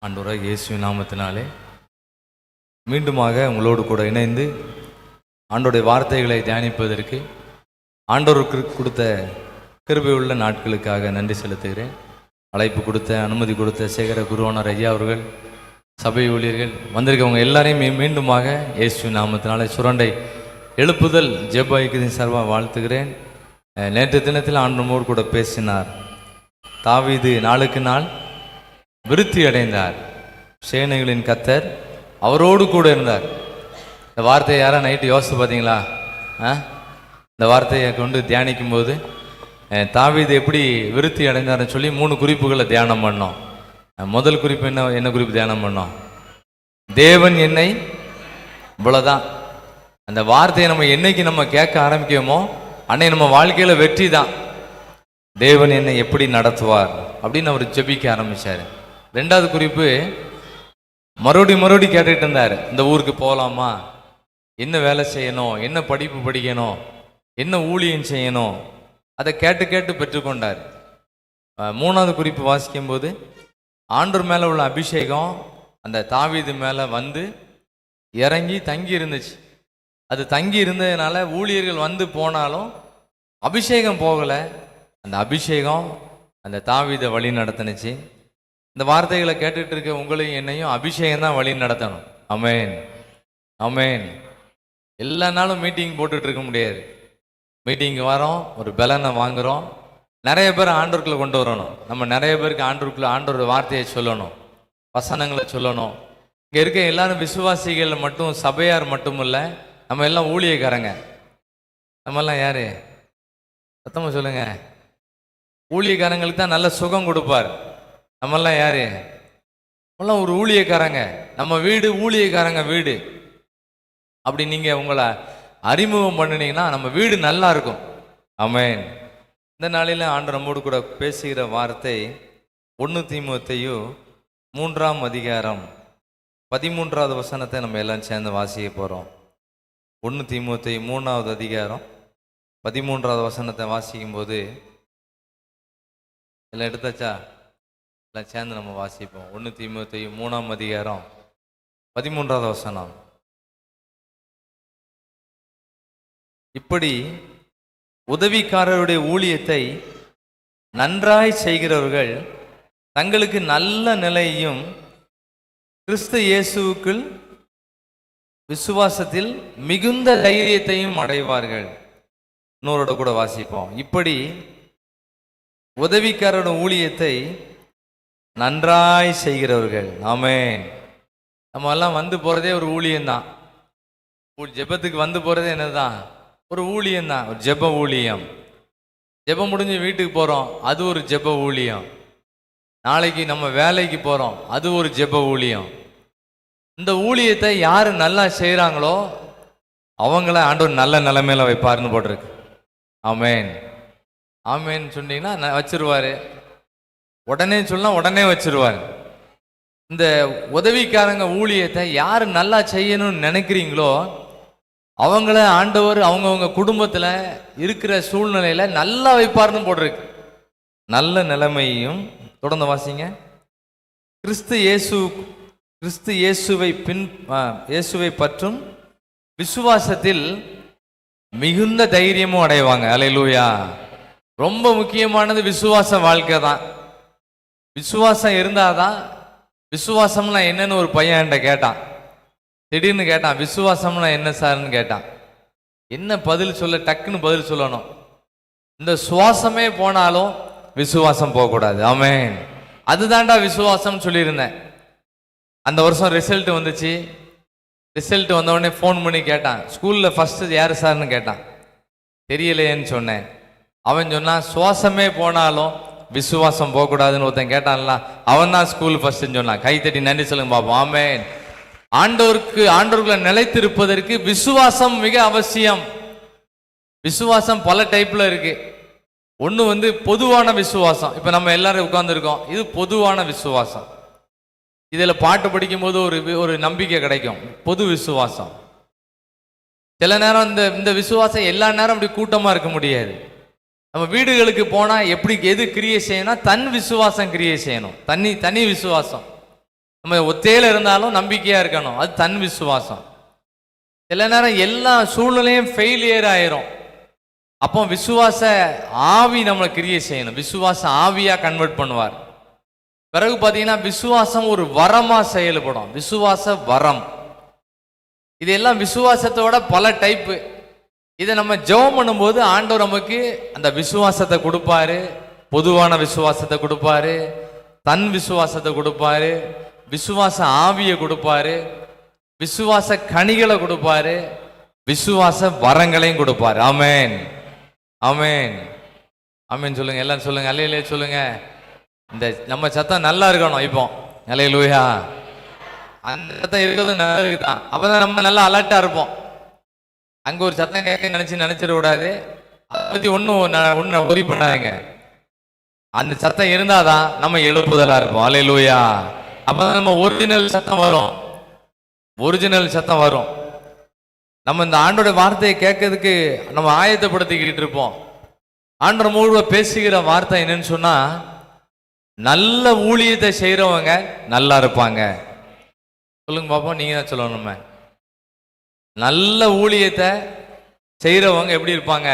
ஆண்டவராகிய இயேசுவின் நாமத்தினாலே மீண்டுமாக உங்களோடு கூட இணைந்து ஆண்டோடைய வார்த்தைகளை தியானிப்பதற்கு ஆண்டவருக்கு கொடுத்த கிருபையுள்ள நாட்களுக்காக நன்றி செலுத்துகிறேன். அழைப்பு கொடுத்த அனுமதி கொடுத்த சேகர குருவானார் ஐயா அவர்கள், சபை ஊழியர்கள், வந்திருக்கவங்க எல்லாரையும் மீண்டுமாக இயேசுவின் நாமத்தினாலே சுரண்டை எழுப்புதல் ஜெப ஐக்கியத்தின் சார்பாக வாழ்த்துகிறேன். நேற்று தினத்தில் ஆண்டவரோடு கூட பேசினார். தாவீது நாளுக்கு நாள் விருத்தி அடைந்தார், சேனைகளின் கர்த்தர் அவரோடு கூட இருந்தார். இந்த வார்த்தையை யாரா நைட்டு யோசித்து பார்த்தீங்களா? இந்த வார்த்தையை கொண்டு தியானிக்கும் போது தாவீது எப்படி விருத்தி அடைந்தார்னு சொல்லி 3 குறிப்புகளை தியானம் பண்ணோம். முதல் குறிப்பு என்ன குறிப்பு தியானம் பண்ணோம்? தேவன் என்னை, இவ்வளோதான். அந்த வார்த்தையை நம்ம என்னைக்கு நம்ம கேட்க ஆரம்பிக்கோமோ அன்னைக்கு நம்ம வாழ்க்கையில் வெற்றி தான். தேவன் என்னை எப்படி நடத்துவார் அப்படின்னு அவர் ஜெபிக்க ஆரம்பித்தார். 2வது குறிப்பு, மறுபடி கேட்டுட்டு இருந்தார். இந்த ஊருக்கு போகலாமா, என்ன வேலை செய்யணும், என்ன படிப்பு படிக்கணும், என்ன ஊழியம் செய்யணும், அதை கேட்டு பெற்றுக்கொண்டார். 3வது குறிப்பு வாசிக்கும் போது ஆண்டவர் மேலே உள்ள அபிஷேகம் அந்த தாவீது மேலே வந்து இறங்கி தங்கி இருந்துச்சு. அது தங்கி இருந்ததுனால ஊழியர்கள் வந்து போனாலும் அபிஷேகம் போகலை. அந்த அபிஷேகம் அந்த தாவீதை வழி நடத்தினுச்சு. இந்த வார்த்தைகளை கேட்டுட்டு இருக்க உங்களையும் என்னையும் அபிஷேகம் தான் வழி நடத்தணும். ஆமென், ஆமென். எல்லா நாளும் மீட்டிங் போட்டுட்டு இருக்க முடியாது. மீட்டிங்கு வரோம், ஒரு பலனை வாங்குகிறோம், நிறைய பேர் ஆண்டவருக்குள்ள கொண்டு வரணும். நம்ம நிறைய பேருக்கு ஆண்டவரோட வார்த்தையை சொல்லணும், வசனங்களை சொல்லணும். இங்கே இருக்க எல்லாரும் விசுவாசிகள் மட்டும், சபையார் மட்டும் இல்லை, நம்ம எல்லாம் ஊழியக்காரங்க. நம்மெல்லாம் யாரு? சத்தமாக சொல்லுங்க. ஊழியக்காரங்களுக்கு தான் நல்ல சுகம் கொடுப்பார். நம்மெல்லாம் யாரு? நம்மளாம் ஒரு ஊழியக்காரங்க. நம்ம வீடு ஊழியக்காரங்க வீடு. அப்படி நீங்கள் உங்களை அறிமுகம் பண்ணினீங்கன்னா நம்ம வீடு நல்லா இருக்கும். ஆமென். இந்த நாளில் ஆண்டவர் நம்மோடு கூட பேசுகிற வார்த்தை 1 தீமோத்தேயு 3ஆம் அதிகாரம் 13வது வசனத்தை நம்ம எல்லாம் சேர்ந்து வாசிக்க போகிறோம். 1 தீமோத்தேயு 3ஆவது அதிகாரம் 13வது வசனத்தை வாசிக்கும் போது எல்லாம் எடுத்தாச்சா? எல்லாம் சேர்ந்து நம்ம வாசிப்போம். 1 தீமோத்தேயு 3ஆம் அதிகாரம் 13வது வசனம். இப்படி உதவிக்காரருடைய ஊழியத்தை நன்றாய் செய்கிறவர்கள் தங்களுக்கு நல்ல நிலையையும் கிறிஸ்து இயேசுவுக்குள் விசுவாசத்தில் மிகுந்த தைரியத்தையும் அடைவார்கள். இன்னொருட கூட வாசிப்போம். இப்படி உதவிக்காரரோட ஊழியத்தை நன்றாய் செய்கிறவர்கள். ஆமென். நம்ம எல்லாம் வந்து போறதே ஒரு ஊழியம்தான். ஜெபத்துக்கு வந்து போறதே என்னதான்? ஒரு ஊழியம்தான், ஒரு ஜெப ஊழியம். ஜெபம் முடிஞ்சு வீட்டுக்கு போறோம், அது ஒரு ஜெப ஊழியம். நாளைக்கு நம்ம வேலைக்கு போறோம், அது ஒரு ஜெப ஊழியம். இந்த ஊழியத்தை யாரு நல்லா செய்யறாங்களோ அவங்கள ஆண்டவர் நல்ல நிலைமையில வைப்பாருன்னு போட்டிருக்கு. ஆமென், ஆமென் சொன்னீங்கன்னா வச்சிருவாரு. உடனே சொன்னா உடனே வச்சிருவாரு. இந்த உதவிக்காரங்க ஊழியத்தை யாரு நல்லா செய்யணும்னு நினைக்கிறீங்களோ அவங்கள ஆண்டவர் அவங்கவுங்க குடும்பத்தில் இருக்கிற சூழ்நிலையில நல்லா வைப்பார்னு போட்டிருக்கு. நல்ல நிலைமையும் தொடர்ந்து வாசிங்க. கிறிஸ்து இயேசுவை பற்றும் விசுவாசத்தில் மிகுந்த தைரியமும் அடைவாங்க. அல்லேலூயா. ரொம்ப முக்கியமானது விசுவாச வாழ்க்கை தான். விசுவாசம் இருந்தாதான். விசுவாசம்னா என்னன்னு ஒரு பையன் என்கிட்ட கேட்டான். திடீர்னு கேட்டான், விசுவாசம்னா என்ன சார்ன்னு கேட்டான். என்ன பதில் சொல்ல, டக்குன்னு பதில் சொல்லணும். இந்த சுவாசமே போனாலும் விசுவாசம் போகக்கூடாது. ஆமென். அதுதான்டா விசுவாசம் சொல்லியிருந்தேன். அந்த வருஷம் ரிசல்ட் வந்துச்சு. ரிசல்ட் வந்தவுடனே ஃபோன் பண்ணி கேட்டான், ஸ்கூலில் ஃபஸ்ட்டு யார் சார்னு கேட்டான். தெரியலையேன்னு சொன்னேன். அவன் சொன்னான், சுவாசமே போனாலும் விசுவாசம் போகக்கூடாதுன்னு ஒருத்தன் கேட்டான்ல, அவன் தான் ஸ்கூல் ஃபஸ்ட்டுன்னு சொன்னான். கைத்தட்டி நன்றி சொல்லுங்க பாப்போம். ஆமென். ஆண்டவருக்குள்ள நிலைத்திருப்பதற்கு விசுவாசம் மிக அவசியம். விசுவாசம் பல டைப்ல இருக்கு. ஒன்று பொதுவான விசுவாசம். இப்போ நம்ம எல்லாரும் உட்கார்ந்துருக்கோம், இது பொதுவான விசுவாசம். இதில் பாட்டு படிக்கும் போது ஒரு நம்பிக்கை கிடைக்கும். பொது விசுவாசம். சில நேரம் இந்த விசுவாசம் எல்லா நேரம் அப்படி கூட்டமாக இருக்க முடியாது. நம்ம வீடுகளுக்கு போனால் எப்படி எது கிரியை செய்யணும்? தன் விசுவாசம் கிரியை செய்யணும். தனி விசுவாசம். நம்ம ஒத்தையில இருந்தாலும் நம்பிக்கையா இருக்கணும். அது தன் விசுவாசம். சில நேரம் எல்லா சூழ்நிலையும் ஃபெயிலியர் ஆயிரும். அப்போ விசுவாச ஆவி நம்மளை கிரியை செய்யணும். விசுவாச ஆவியா கன்வெர்ட் பண்ணுவார். பிறகு பார்த்தீங்கன்னா விசுவாசம் ஒரு வரமா செயல்படும். விசுவாச வரம். இதெல்லாம் விசுவாசத்தோட பல டைப்பு. இதை நம்ம ஜெபம் பண்ணும்போது ஆண்டவர் நமக்கு அந்த விசுவாசத்தை கொடுப்பாரு. பொதுவான விசுவாசத்தை கொடுப்பாரு, தன் விசுவாசத்தை கொடுப்பாரு, விசுவாச ஆவியை கொடுப்பாரு, விசுவாச கனிகளை கொடுப்பாரு, விசுவாச வரங்களையும் கொடுப்பாரு. ஆமென், ஆமென், ஆமென் சொல்லுங்க. எல்லாம் சொல்லுங்க, அல்லேலூயா சொல்லுங்க. இந்த நம்ம சத்தம் நல்லா இருக்கணும். இப்போ அல்லேலூயா, அந்த சத்தம் இருக்கிறது நல்லது தான். அப்பதான் நம்ம நல்லா அலர்ட்டா இருப்போம். அங்க ஒரு சத்தம் கேட்க நினைச்சிட கூடாது. அதை பத்தி ஒன்னும் உதவி பண்ணாதீங்க. அந்த சத்தம் இருந்தாதான் நம்ம எழுப்புதலா இருப்போம். அல்லேலூயா. அப்பதான் நம்ம ஒரிஜினல் சத்தம் வரும். ஒரிஜினல் சத்தம் வரும். நம்ம இந்த ஆண்டோட வார்த்தையை கேட்கறதுக்கு நம்ம ஆயத்தப்படுத்திக்கிட்டு இருப்போம். ஆண்டவர் முழுவ பேசுகிற வார்த்தை என்னன்னு சொன்னா, நல்ல ஊழியத்தை செய்யறவங்க நல்லா இருப்பாங்க. சொல்லுங்க பாப்போம், நீங்க தான் சொல்லணும். நம்ம நல்ல ஊழியத்தை செய்யறவங்க எப்படி இருப்பாங்க?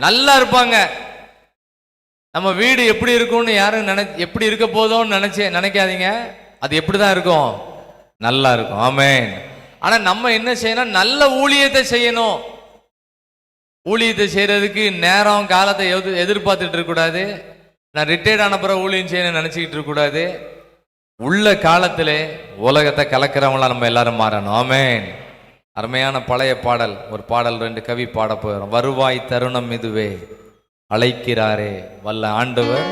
நல்லா இருப்பாங்க. நம்ம வீடு எப்படி இருக்கும்னு யாரும் எப்படி இருக்க போதோன்னு நினைக்காதீங்க. அது எப்படிதான் இருக்கும்? நல்லா இருக்கும். ஆமென். ஆனா நம்ம என்ன செய்யணும்? நல்ல ஊழியத்தை செய்யணும். ஊழியத்தை செய்யறதுக்கு நேரம் காலத்தை எதிர்பார்த்துட்டு இருக்க கூடாது. நான் ரிட்டையர்ட் ஆன பிறகு ஊழியம் செய்யணும்னு நினைச்சுக்கிட்டு இருக்க கூடாது. உள்ள காலத்திலே உலகத்தை கலக்கிறவங்களா நம்ம எல்லாரும் மாறணும். ஆமென். அருமையான பழைய பாடல், ஒரு பாடல் 2 கவி பாட போயிடும். வருவாய் தருணம் இதுவே, அழைக்கிறாரே வல்ல ஆண்டவர்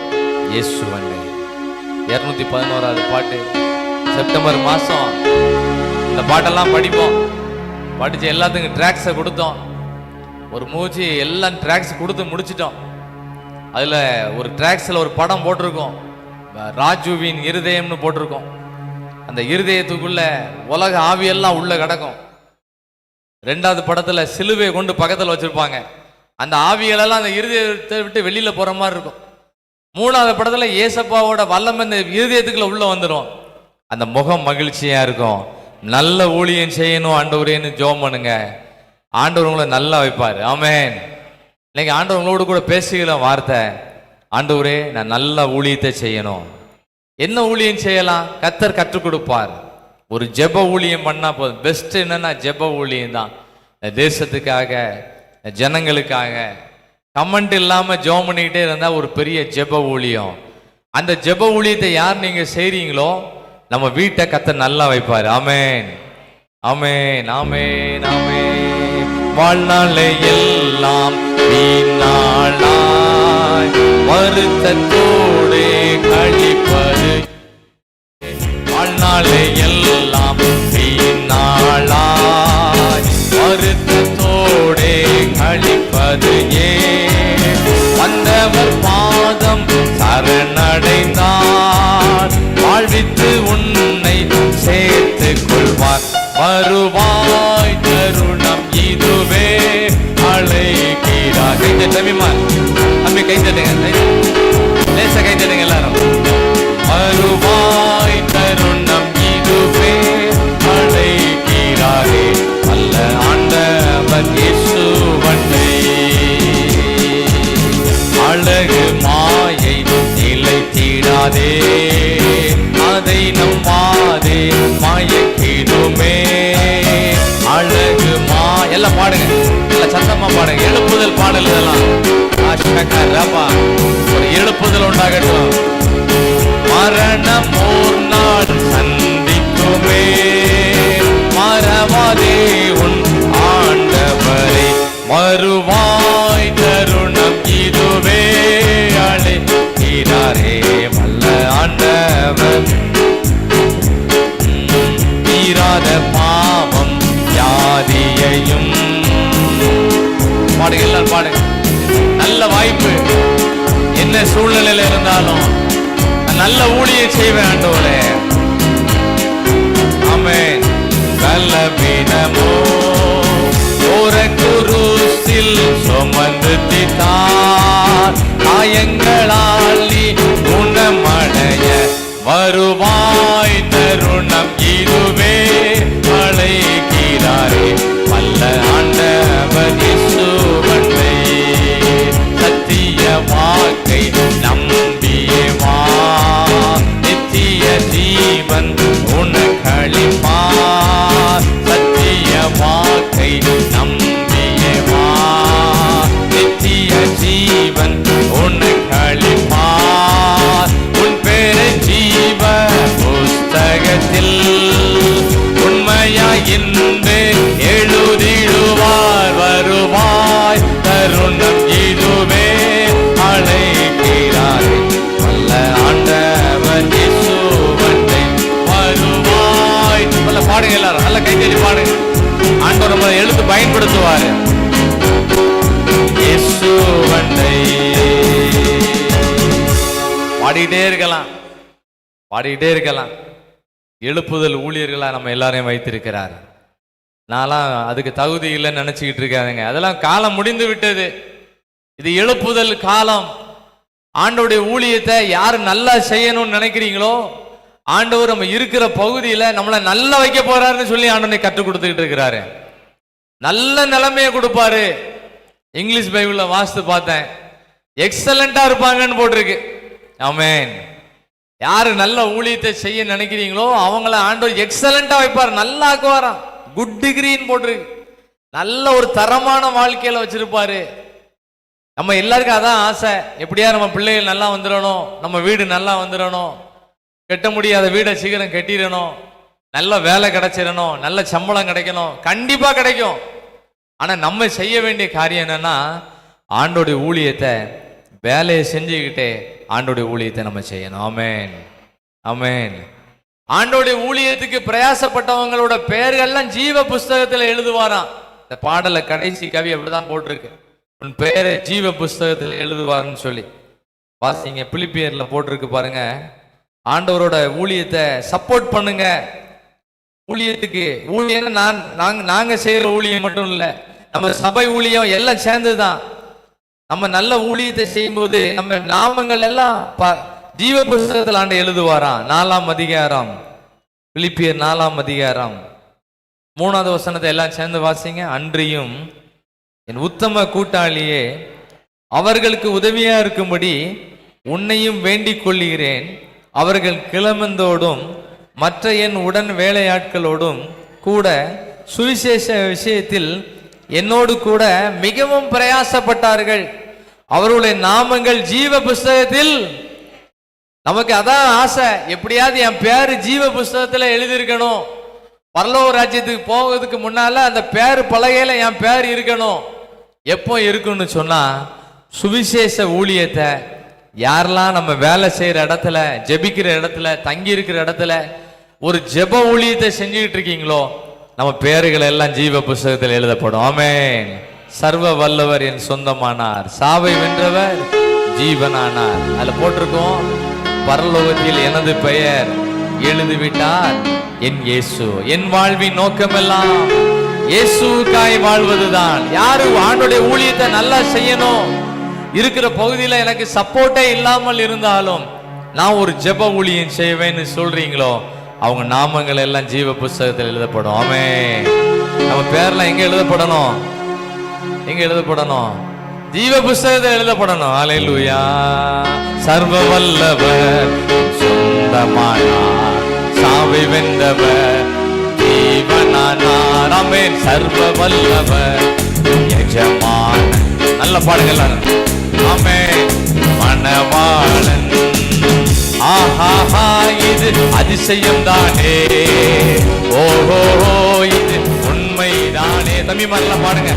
இயேசுவனே. 211வது பாட்டு. செப்டம்பர் மாசம் இந்த பாட்டெல்லாம் படிப்போம். படிச்சு எல்லாத்துக்கும் ட்ராக்ஸை கொடுத்தோம். ஒரு மூச்சு எல்லாம் ட்ராக்ஸ் கொடுத்து முடிச்சிட்டோம். அதுல ஒரு ட்ராக்ஸ்ல ஒரு படம் போட்டிருக்கோம், ராஜுவின் இருதயம்னு போட்டிருக்கோம். அந்த இருதயத்துக்குள்ள உலக ஆவியெல்லாம் உள்ள கிடக்கும். 2வது படத்துல சிலுவையை கொண்டு பக்கத்துல வச்சிருப்பாங்க. அந்த ஆவிகளெல்லாம் அந்த இருதயத்தை விட்டு வெளியில போற மாதிரி இருக்கும். 3வது படத்துல ஏசப்பாவோட வல்லமை இந்த இருதயத்துக்குள்ள உள்ள வந்துடும். அந்த முகம் மகிழ்ச்சியா இருக்கும். நல்ல ஊழியம் செய்யணும் ஆண்டவரேன்னு ஜெபம் பண்ணுங்க. ஆண்டவர் உங்களை நல்லா வைப்பாரு. ஆமென். இன்னைக்கு ஆண்டவர் உங்களோடு கூட பேசுகிற வார்த்தை, ஆண்டவரே நான் நல்ல ஊழியத்தை செய்யணும். என்ன ஊழியம் செய்யலாம்? கர்த்தர் கற்றுக் கொடுப்பார். ஒரு ஜெப ஊழியம் பண்ணா போதும். பெஸ்ட் என்னன்னா ஜெப ஊழியம் தான். தேசத்துக்காக, ஜனங்களுக்காக கமெண்ட் இல்லாம ஜெபம் பண்ணிக்கிட்டே இருந்தா ஒரு பெரிய ஜெப ஊழியம். அந்த ஜெப ஊழியத்தை யார் நீங்க செய்றீங்களோ நம்ம வீட்டை கர்த்தர் நல்லா வைப்பாரு. ஆமென், ஆமென், ஆமென், ஆமென். வாழ்நாளை எல்லாம் வீணாளாய் வருத்தத்தோடு கழிப்பது, வாழ்நாளை எல்லாம் வீணாளாய் வருத்தத்தோடு கழிப்பது ஏன்? வந்தவர் பாதம் சரணடைந்தார், வாழ்வித்து உன்னை சேர்த்து கொள்வார். வருவாய் தருணம் இதுவே, அழைக்கிறார். கைத்தட்டுமா அம்மி, கைத்தட்டுங்க, லேசா கைத்தட்டுங்க எல்லாரும். வருவாய் தருணம் இதுவே, அழைக்கிறாரே அல்ல ஆண்டவர் இயேசுவனை. அழகு மாயை நிலைத்திடாதே, அதை நம்பாதே மயக்கிடுமே. அழகு எல்லாம் பாடுங்க, எல்லாம் சத்தமா பாடுங்க. எழுப்புதல் பாடல் இதெல்லாம். ஒரு எழுப்புதல் உண்டாகட்டும். மரணம் ஓர் நாள் சந்திக்குமே, மறவாதே உன் ஆண்டவரை. வருவாய் தருணம் இதுவே, அழைக்கிறாரே வல்ல ஆண்டவர். தீராத பாவம் வியாதியையும் பாடுங்க, எல்லாம் பாடுங்க. நல்ல வாய்ப்பு. என்ன சூழ்நிலையில இருந்தாலும் நல்ல ஊழியம் செய்வேன் ஆண்டவரே. ஆமென். கலவினமோ ஒரு குருசில் சுமந்து தீர்த்தார், காயங்களால் நீ குணமடைய வருவாய் தருணம் ஜீவன் உனக்களிப்பார். சத்திய வாக்கை நம்பியே வா, நித்திய ஜீவன் உனக்களிப்பார். உன் பேரை ஜீவ புஸ்தகத்தில் உண்மையாய் இன்று எழுதிடுவார். வருவாய் தருணம் இதுவே அழைக்கிறார். வல்ல ஆண்டவர் இயேசுவண்டை வருவாய். நல்ல பாடுங்க எல்லாரும், நல்ல கைத்தட்டி பாடுங்க. ஆண்டவர் நம்ம எழுத்து பயன்படுத்துவார். இயேசுவண்டை பாடிக்கிட்டே இருக்கலாம், பாடிக்கிட்டே இருக்கலாம். எழுப்புதல் ஊழியர்களா நம்ம எல்லாரையும் வைத்திருக்கிறார். நான்லாம் அதுக்கு தகுதி இல்லைன்னு நினைச்சுக்கிட்டு இருக்காதுங்க. அதெல்லாம் காலம் முடிந்து விட்டது. இது எழுப்புதல் காலம். ஆண்டவருடைய ஊழியத்தை யாரு நல்லா செய்யணும்னு நினைக்கிறீங்களோ, ஆண்டவர் நம்ம இருக்கிற பகுதியில நம்மளை நல்லா வைக்க போறாருன்னு சொல்லி ஆண்டவனை கற்றுக் கொடுத்துக்கிட்டு இருக்கிறாரு. நல்ல நிலைமையை கொடுப்பாரு. இங்கிலீஷ் பைபிள்ல வாசித்து பார்த்தேன், எக்ஸலண்டா இருப்பாங்கன்னு போட்டிருக்கு. ஆமென். யாரு நல்ல ஊழியத்தை செய்ய நினைக்கிறீங்களோ அவங்கள ஆண்டவர் எக்ஸலண்டா வைப்பார், நல்லா ஆக்குவாராம். குட் டிகிரின்னு போட்டிருக்கு. நல்ல ஒரு தரமான வாழ்க்கையில வச்சிருப்பாரு. நம்ம எல்லாருக்கும் அதான் ஆசை. எப்படியா நம்ம பிள்ளைகள் நல்லா வந்துடணும், நம்ம வீடு நல்லா வந்துடணும், கட்ட முடியாத வீடை சீக்கிரம் கட்டிடணும், நல்ல வேலை கிடைச்சிடணும், நல்ல சம்பளம் கிடைக்கணும். கண்டிப்பா கிடைக்கும். ஆனா நம்ம செய்ய வேண்டிய காரியம் என்னன்னா, ஆண்டோடைய ஊழியத்தை வேலையை செஞ்சுக்கிட்டே ஆண்டோடைய ஊழியத்தை நம்ம செய்யணும். ஆமென், ஆமென். ஆண்டோடைய ஊழியத்துக்கு பிரயாசப்பட்டவங்களோட பெயர்கள்லாம் ஜீவ புஸ்தகத்துல எழுதுவாராம். இந்த பாடல கடைசி கவி அப்படிதான் போட்டிருக்கு, உன் பெயரை ஜீவ புஸ்தகத்தில் எழுதுவார்னு சொல்லி. வாசிங்க, பிலிப்பியர்ல போட்டிருக்கு பாருங்க. ஆண்டவரோட ஊழியத்தை சப்போர்ட் பண்ணுங்க. ஊழியத்துக்கு ஊழியம் நாங்க செய்யற ஊழியம் மட்டும் இல்ல, நம்ம சபை ஊழியம் எல்லாம் சேர்ந்துதான். நம்ம நல்ல ஊழியத்தை செய்யும் போது நம்ம நாமங்கள் எல்லாம் ஜீவ புஸ்தகத்தில் ஆண்டு எழுதுவாராம். 4ஆம் அதிகாரம், பிலிப்பியர் 4ஆம் அதிகாரம் 3வது வசனத்தை எல்லாம் சேர்ந்து வாசிங்க. அன்றியும் என் உத்தம கூட்டாளியே, அவர்களுக்கு உதவியா இருக்கும்படி உன்னையும் வேண்டிக் கொள்கிறேன். அவர்கள் கிளம்பந்தோடும் மற்ற என் உடன் வேலையாட்களோடும் கூட சுவிசேஷ விஷயத்தில் என்னோடு கூட மிகவும் பிரயாசப்பட்டார்கள். அவர்களுடைய நாமங்கள் ஜீவ புஸ்தகத்தில். நமக்கு அதான் ஆசை, எப்படியாவது என் பேரு ஜீவ புஸ்தகத்துல எழுதியிருக்கணும். பரலோக ராஜ்யத்துக்கு போவதுக்கு முன்னால அந்த பேரு பலகையில என் பேர் இருக்கணும். எப்போ இருக்குன்னு சொன்னா, சுவிசேஷ ஊழியத்தை யாரெல்லாம் நம்ம வேலை செய்யற இடத்துல, ஜெபிக்கிற இடத்துல, தங்கி இருக்கிற இடத்துல ஒரு ஜெப ஊழியத்தை செஞ்சுக்கிட்டு இருக்கீங்களோ, நம்ம பேருகள் எல்லாம் ஜீவ புஸ்தகத்தில் எழுதப்படும். ஆமென். சர்வ வல்லவர் என் சொந்தமானார், சாவை வென்றவர் ஜீவனானார். அதுல போட்டிருக்கோம், பரலோகத்தில் எனது பெயர் எழுதிவிட்டார் என் இயேசு. என் வாழ்வின் நோக்கமெல்லாம் இயேசுக்காய் வாழ்வதுதான். யாரு ஆண்டோடைய ஊழியத்தை நல்லா செய்யணும், இருக்கிற பகுதியில எனக்கு சப்போர்ட்டே இல்லாமல் இருந்தாலும் நான் ஒரு ஜெப ஊழியம் செய்வேன்னு சொல்றீங்களோ, அவங்க நாமங்கள் எல்லாம் ஜீவ புஸ்தகத்தில் எழுதப்படும். ஆமென். நம்ம பேர்லாம் எங்க எழுதப்படணும்? எங்க எழுதப்படணும்? ஜீவ புஸ்தகத்தில் எழுதப்படணும். அல்லேலூயா. சர்வ வல்லவர் சொந்தமானார், சாவை வென்றவர் ஜீவனானார். ஆமென். சர்வ வல்லவர் எஜமான். நல்ல பாடுங்க எல்லாரும். ஆமென். மணவாளன். ஆஹா, இது அதிசயம் தானே, ஓஹோ இது உண்மைதானே. தம்பி மாதிரிலாம் பாடுங்க,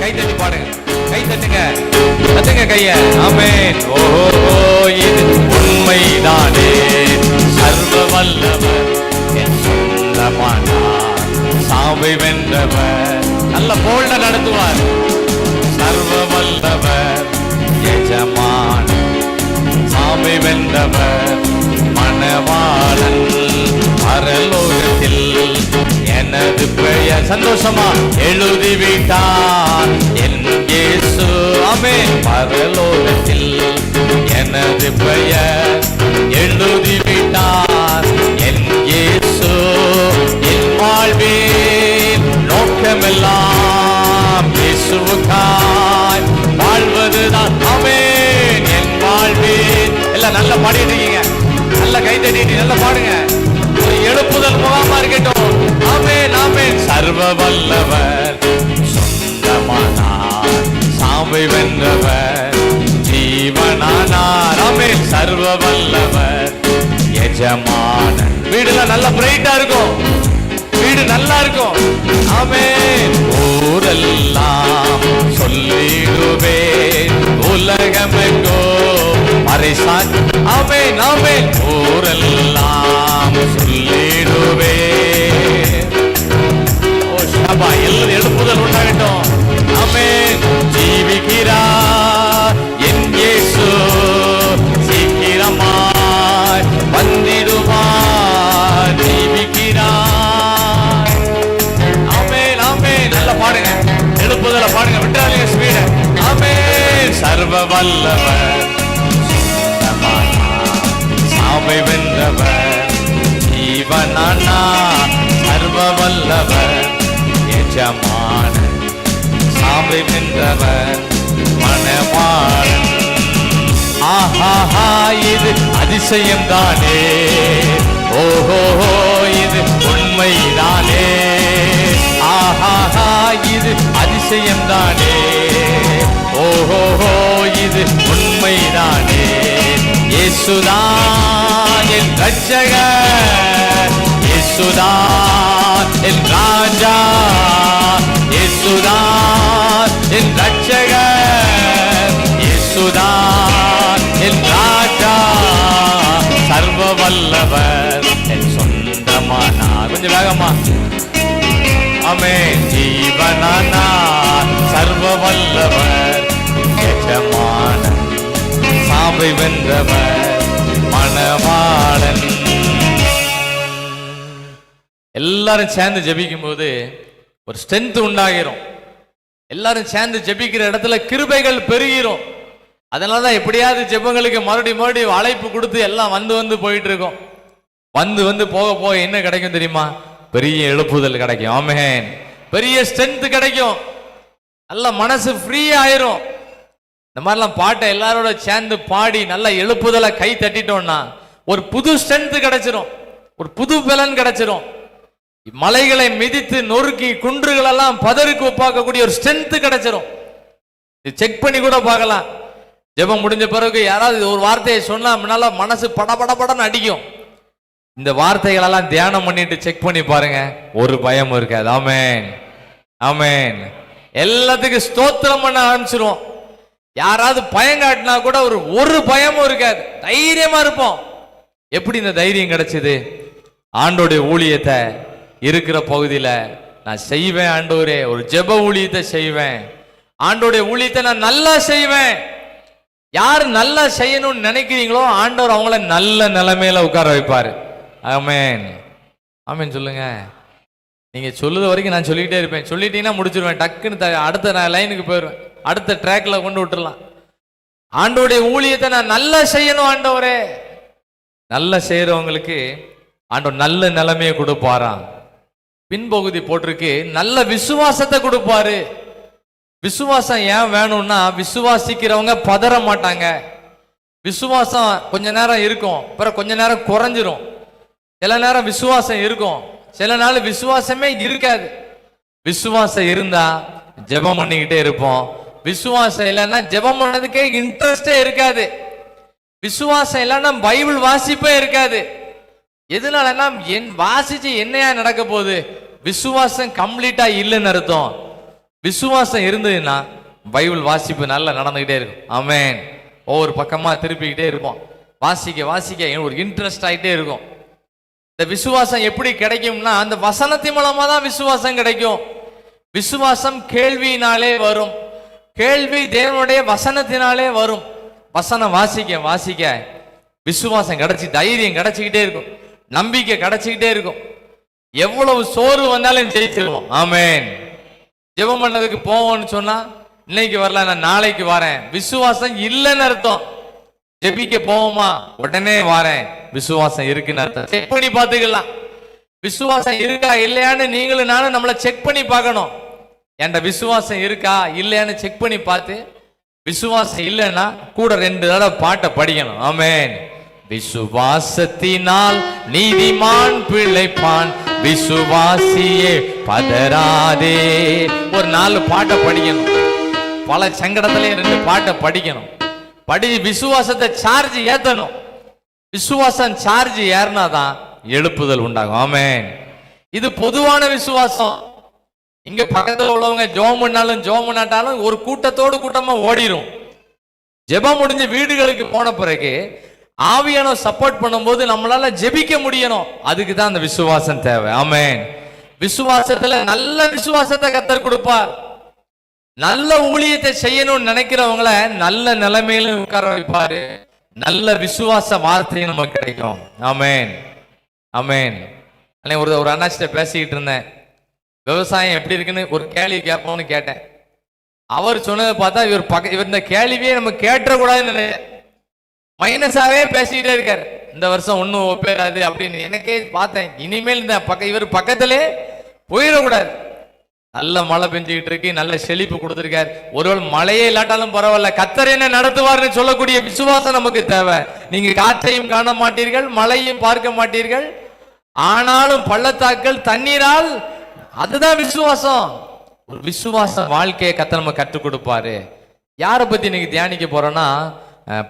கை தட்டி பாடுங்க, கை தட்டுங்க, தட்டுங்க கைய. ஆமென். ஓஹோ இது உண்மைதானே, சர்வ வல்லவர் என் சொந்தமானார், சாவை வென்றவர் நல்ல போல்ட நடத்துவார். சர்வ வல்லவர் எஜமான், சாவை வென்றவர் மணவாளன். பரலோகத்தில் எனது பெயர் சந்தோஷமா எழுதிவிட்டார் என் இயேசு. ஆமென். பரலோகத்தில் எனது பெயர் எழுதிவிட்டார் என் இயேசு. என் வாழ்வின் நோக்கமெல்லாம் இயேசுவுக்காய் வாழ்வதுதான். ஆமென். என் வாழ்வின் எல்லாம் நல்லா பாடிட்டு இருக்கீங்க, நல்ல கை தட்டிட்டு நல்லா பாடுங்க. எழுப்புதல் முகாமா இருக்கட்டும். ஆமென் ஆமென். சர்வ வல்லவர் சொந்தமானார், சாவை வென்றவர் ஜீவனானார். ஆமென். சர்வ வல்லவர் எஜமானன். வீடுலாம் நல்லா பிரைட்டா இருக்கும், வீடு நல்லா இருக்கும். ஆமென். ஊரெல்லாம் சொல்லிடுவேன், உலகமெங்கோ மறைசாட்சி. ஆமென் ஆமென். ஊரெல்லாம் சொல்லிடுவேன். ஓ ஷபா, எல்லாம் எழுப்புதல் உண்டாகட்டும். ஆமென். ஜீவிக்கிறார் என் இயேசு, சீக்கிரமாய் வந்திடுவார். ஜீவிக்கிறார். ஆமென் ஆமென். நல்லா பாடுங்க, எழுப்புதல பாடுங்க, விட்டாதீங்க ஸ்பீட. ஆமென். சர்வ வல்லவர் சாவை வென்றவர் ஜீவனானார். சர்வ வல்லவர் எஜமானன், சாவை வென்றவர் மணவாளன். ஆஹா, இது அதிசயம் தானே, ஓஹோ இது உண்மைதானே. ஆஹா, இது அதிசயம் தானே, ஓஹோ இது உண்மைதானே. இயேசுதான் என் ரட்சகர், இயேசுதான் என் ராஜா, இயேசுதான் என் ரட்சகர், இயேசுதான் என் ராஜா. சர்வ வல்லவர் என் சொந்தமானார். கொஞ்சம் வேகமா. ஆமென். ஜீவனானார். சர்வ வல்லவர் எஜமானன், சாவை வென்றவர் மணவாளன். எல்லாரும் சேர்ந்து ஜெபிக்கும் போது ஒரு ஸ்ட்ரென்த் உண்டாகிரும். எல்லாரும் சேர்ந்து ஜெபிக்கிற இடத்துல கிருபைகள் பெருகிரும். அதனாலதான் எப்படியாவது ஜெபங்களுக்கு மறுபடியும் அழைப்பு கொடுத்து எல்லாம் வந்து போயிட்டு இருக்கோம். வந்து போக என்ன கிடைக்கும் தெரியுமா? பெரிய எழுப்புதல் கிடைக்கும். ஆமென். பெரிய ஸ்ட்ரென்த் கிடைக்கும். நல்ல மனசு ஃப்ரீ ஆயிரும். இந்த மாதிரிலாம் பாட்டை எல்லாரோட சேர்ந்து பாடி நல்ல எழுப்புதலை கை தட்டிட்டோம்னா ஒரு புது ஸ்ட்ரென்த் கிடைச்சிரும், ஒரு புது பலன் கிடைச்சிரும். மலைகளை மிதித்து நொறுக்கி குன்றுகளெல்லாம் பதருக்கு ஒப்பாக்கக்கூடிய ஒரு ஸ்ட்ரென்த் கிடைச்சிரும். செக் பண்ணி கூட பார்க்கலாம். ஜெபம் முடிஞ்ச பிறகு யாராவது ஒரு வார்த்தையை சொன்னா முன்னால மனசு படபடன்னு அடிக்கும். இந்த வார்த்தைகளெல்லாம் தியானம் பண்ணிட்டு செக் பண்ணி பாருங்க, ஒரு பயம் இருக்காது. ஆமென் ஆமென். எல்லாத்துக்கும் ஸ்தோத்திரம் பண்ண ஆரம்பிச்சிருவோம். யாராவது பயம் காட்டினா கூட ஒரு பயமும் இருக்காது, தைரியமா இருப்போம். எப்படி இந்த தைரியம் கிடைச்சது? ஆண்டோடைய ஊழியத்தை இருக்கிற பகுதியில நான் செய்வேன். ஆண்டவரே, ஒரு ஜெப ஊழியத்தை செய்வேன். ஆண்டோடைய ஊழியத்தை நான் நல்லா செய்வேன். யார் நல்லா செய்யணும்னு நினைக்கிறீங்களோ ஆண்டவர் அவங்கள நல்ல நிலைமையில உட்கார வைப்பாரு. ஆமென் ஆமென். சொல்லுங்க. நீங்க சொல்லுற வரைக்கும் நான் சொல்லிக்கிட்டே இருப்பேன். சொல்லிட்டீங்கன்னா முடிச்சிருவேன். டக்குன்னு அடுத்த லைனுக்கு போயிடுவேன். அடுத்த ட்ராக்ல கொண்டு விட்டுறலாம். ஆண்டோடைய ஊழியத்தை நான் நல்லா செய்யணும். ஆண்டவரே, நல்லா செய்யறவங்களுக்கு ஆண்டவர் நல்ல நிலைமையை கொடுப்பாராம். பின்பகுதி போட்டிருக்கு, நல்ல விசுவாசத்தை கொடுப்பாரு. விசுவாசம் ஏன் வேணும்னா, விசுவாசிக்கிறவங்க பதற மாட்டாங்க. விசுவாசம் கொஞ்ச நேரம் இருக்கும், அப்புறம் கொஞ்ச நேரம் குறைஞ்சிரும். சில நேரம் விசுவாசம் இருக்கும், சில நாள் விசுவாசமே இருக்காது. விசுவாசம் இருந்தா ஜெபம் பண்ணிக்கிட்டே இருப்போம். விசுவாசம் இல்லைன்னா ஜெபம் பண்ணதுக்கே இன்ட்ரெஸ்டே இருக்காது. விசுவாசம் இல்லைன்னா பைபிள் வாசிப்பே இருக்காது. எதனாலன்னா வாசிச்சு என்னையா நடக்க போகுது? விசுவாசம் கம்ப்ளீட்டா இல்லைன்னு அர்த்தம். விசுவாசம் இருந்ததுன்னா பைபிள் வாசிப்பு நல்லா நடந்துகிட்டே இருக்கும். ஆமென். ஒவ்வொரு பக்கமா திருப்பிக்கிட்டே இருப்போம். வாசிக்க ஒரு இன்ட்ரெஸ்ட் ஆகிட்டே இருக்கும். இந்த விசுவாசம் எப்படி கிடைக்கும்னா, அந்த வசனத்தின் மூலமா தான் விசுவாசம் கிடைக்கும். விசுவாசம் கேள்வியினாலே வரும், கேள்வி தேவனுடைய வசனத்தினாலே வரும். வசனம் வாசிக்க விசுவாசம் கிடைச்சி தைரியம் கிடைச்சிக்கிட்டே இருக்கும், நம்பிக்கை கிடைச்சிக்கிட்டே இருக்கும். எவ்வளவு சோறு வந்தாலும் ஜெயிச்சிருவோம். ஆமென். ஜெபம் பண்ணதுக்கு போவோம்னு சொன்னா இன்னைக்கு வரல, நான் நாளைக்கு வரேன், விசுவாசம் இல்லைன்னு அர்த்தம். ஜெபிக்க போவோமா, உடனே வரேன், விசுவாசம் இருக்குன்னு அர்த்தம். செக் பண்ணி பார்த்துக்கலாம். விசுவாசம் இருக்கா இல்லையான்னு நீங்களும் நானும் நம்மளை செக் பண்ணி பார்க்கணும். என்கிட்ட விசுவாசம் இருக்கா இல்லையான்னு செக் பண்ணி பார்த்து, விசுவாசம் இல்லைன்னா கூட 2 தடவை பாட்டை படிக்கணும். ஆமென். விசுவாசத்தினால் நீதிமான் பிழைப்பான், விசுவாசியே பதறாதே. ஒரு 4 பாட்டை படிக்கணும். பல சங்கடத்திலே 2 பாட்டை படிக்கணும். விசுவாசத்தை சார்ஜ் ஏத்தணும். விசுவாசம் சார்ஜ் ஏறினாதான் எழுப்புதல் உண்டாகும். ஆமென். இது பொதுவான விசுவாசம். இங்க பக்கத்துல உள்ளவங்க ஜெபம் பண்ணாலும் ஜெபம் பண்ணாட்டாலும் ஒரு கூட்டத்தோடு கூட்டமா ஓடிரும். ஜெபம் முடிஞ்ச வீடுகளுக்கு போன பிறகு ஆவியான சப்போர்ட் பண்ணும்போது நம்மளால ஜெபிக்க முடியணும். அதுக்கு தான் அந்த விசுவாசம் தேவை. ஆமென். விசுவாசத்துல நல்ல விசுவாசத்தை கர்த்தர் கொடுப்பார். நல்ல ஊழியத்தை செய்யணும்னு நினைக்கிறவங்கள நல்ல நிலைமையில உட்கார வைப்பாரு. நல்ல விசுவாச வார்த்தையும் நமக்கு கிடைக்கும். ஆமென். ஆமென். ஒரு அண்ணாச்சிட்ட பேசிக்கிட்டு இருந்தேன். விவசாயம் எப்படி இருக்குன்னு ஒரு கேள்வி கேட்போம்னு கேட்டேன். அவர் சொன்னதை பார்த்தா இவர் இந்த கேள்வியே நம்ம கேட்டக்கூடாதுன்னு மைனஸாவே பேசிக்கிட்டே இருக்காரு. இந்த வருஷம் ஒன்றும் ஒப்பேராது அப்படின்னு எனக்கே பார்த்தேன். இனிமேல் இந்த இவர் பக்கத்திலே போயிடக்கூடாது. நல்ல மழை பெஞ்சுக்கிட்டு இருக்கு, நல்ல செழிப்பு கொடுத்துருக்காரு. ஒருவேளை மழையே இல்லாட்டாலும் பரவாயில்ல, கர்த்தர் என்ன நடத்துவார்னு சொல்லக்கூடிய விசுவாசம் நமக்கு தேவை. நீங்க காற்றையும் காண மாட்டீர்கள், மழையும் பார்க்க மாட்டீர்கள், ஆனாலும் பள்ளத்தாக்கள் தண்ணீரால், அதுதான் விசுவாசம். ஒரு விசுவாச வாழ்க்கையை கர்த்தர் நம்ம கற்றுக் கொடுப்பாரு. யாரை பத்தி இன்னைக்கு தியானிக்க போறோம்னா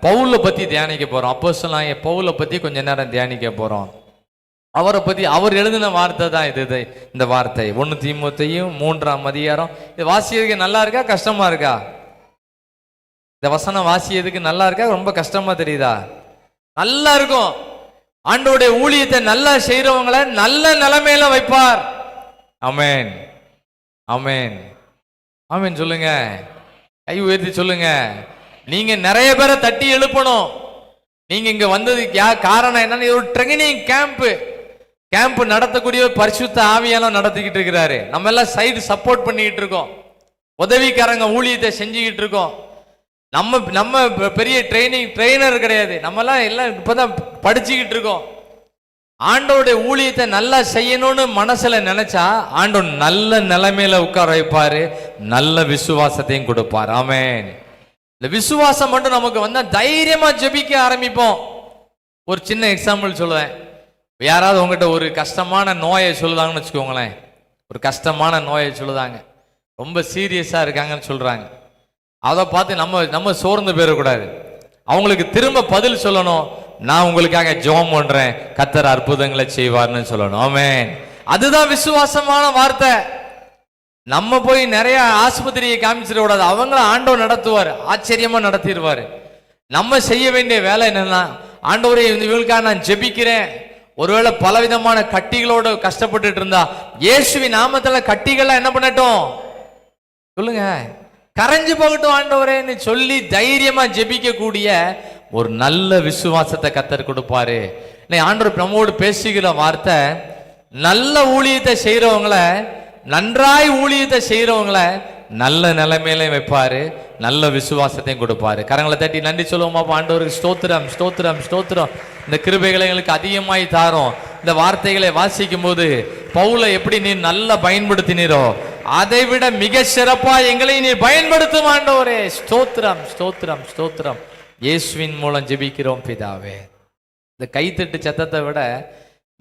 பவுலை பத்தி தியானிக்க போறோம். அப்போஸ்தலனாகிய பவுலை பத்தி கொஞ்ச நேரம் தியானிக்க போறோம். அவரை பத்தி அவர் எழுதின வார்த்தை தான் இது. இந்த வார்த்தை 1 தீமோத்தேயும் 3ஆம் அதிகாரம். இது வாசியதுக்கு நல்லா இருக்கா கஷ்டமா இருக்கா? இந்த வசனம் வாசியதுக்கு நல்லா இருக்கா ரொம்ப கஷ்டமா தெரியுதா? நல்லா இருக்கும். ஆண்டவருடைய ஊழியத்தை நல்லா செய்யறவங்களை நல்ல நிலைமையில வைப்பார். ஆமென். ஆமென். ஆமென் சொல்லுங்க. கை உயர்த்தி சொல்லுங்க. நீங்க நிறைய பேரை தட்டி எழுப்பணும். நீங்க இங்க வந்ததுக்கு காரணம் என்னன்னா, ஒரு ட்ரெயினிங் கேம்ப் நடத்தக்கூடிய பரிசுத்த ஆவியானவர் நடத்திக்கிட்டு இருக்கிறாரு. நம்ம எல்லாம் சைடு சப்போர்ட் பண்ணிக்கிட்டு இருக்கோம். உதவிக்காரங்க ஊழியத்தை செஞ்சுக்கிட்டு இருக்கோம். நம்ம பெரிய ட்ரெயினர் கிடையாது. நம்ம எல்லாம் இப்பதான் படிச்சுக்கிட்டு இருக்கோம். ஆண்டவருடைய ஊழியத்தை நல்லா செய்யணும்னு மனசுல நினைச்சா ஆண்டவர் நல்ல நிலைமையில உட்கார வைப்பாரு, நல்ல விசுவாசத்தையும் கொடுப்பார். ஆமென். இந்த விசுவாசம் மட்டும் நமக்கு வந்தா தைரியமா ஜெபிக்க ஆரம்பிப்போம். ஒரு சின்ன எக்ஸாம்பிள் சொல்லுவேன். யாராவது உங்ககிட்ட ஒரு கஷ்டமான நோயை சொல்லுதாங்கன்னு வச்சுக்கோங்களேன். ஒரு கஷ்டமான நோயை சொல்லுதாங்க, ரொம்ப சீரியஸா இருக்காங்கன்னு சொல்றாங்க. அதை பார்த்து நம்ம சோர்ந்து போயிடக்கூடாது. அவங்களுக்கு திரும்ப பதில் சொல்லணும். நான் உங்களுக்காக ஜெபம் பண்றேன், கர்த்தர் அற்புதங்களை செய்வார்னு சொல்லணும். ஆமென். அதுதான் விசுவாசமான வார்த்தை. நம்ம போய் நிறைய ஆஸ்பத்திரியை காமிச்சிட கூடாது. அவங்கள ஆண்டவர் நடத்துவார், ஆச்சரியமா நடத்திடுவாரு. நம்ம செய்ய வேண்டிய வேலை என்னன்னா, ஆண்டவரே இவங்களுக்காக நான் ஜெபிக்கிறேன். ஒருவேளை பலவிதமான கட்டிகளோட கஷ்டப்பட்டுட்டு இருந்தா இயேசுவின் நாமத்துல கட்டிகள்லாம் என்ன பண்ணட்டும் சொல்லுங்க, கரைஞ்சு போகட்டும் ஆண்டவரேன்னு சொல்லி தைரியமா ஜெபிக்க கூடிய ஒரு நல்ல விசுவாசத்தை கர்த்தர் கொடுப்பாரு. ஆண்டவர் நம்மோடு பேசுகிற வார்த்தை, நல்ல ஊழியத்தை செய்யறவங்கள, நன்றாய் ஊழியத்தை செய்யறவங்கள நல்ல நிலைமையில வைப்பாரு, நல்ல விசுவாசத்தையும் கொடுப்பாரு. கரங்களை தட்டி நன்றி சொல்லுவோமா? ஆண்டவருக்கு ஸ்தோத்திரம், ஸ்தோத்திரம், ஸ்தோத்திரம். இந்த கிருபைகளை எங்களுக்கு அதிகமாய் தாரும். இந்த வார்த்தைகளை வாசிக்கும் போது பவுலை எப்படி நீர் நல்லா பயன்படுத்தினீரோ அதை விட மிக சிறப்பா எங்களை நீர் பயன்படுத்தும் ஆண்டவரே. ஸ்தோத்திரம், ஸ்தோத்திரம், ஸ்தோத்திரம். இயேசுவின் மூலம் ஜெபிக்கிறோம் பிதாவே. இந்த கைத்தட்டு சத்தத்தை விட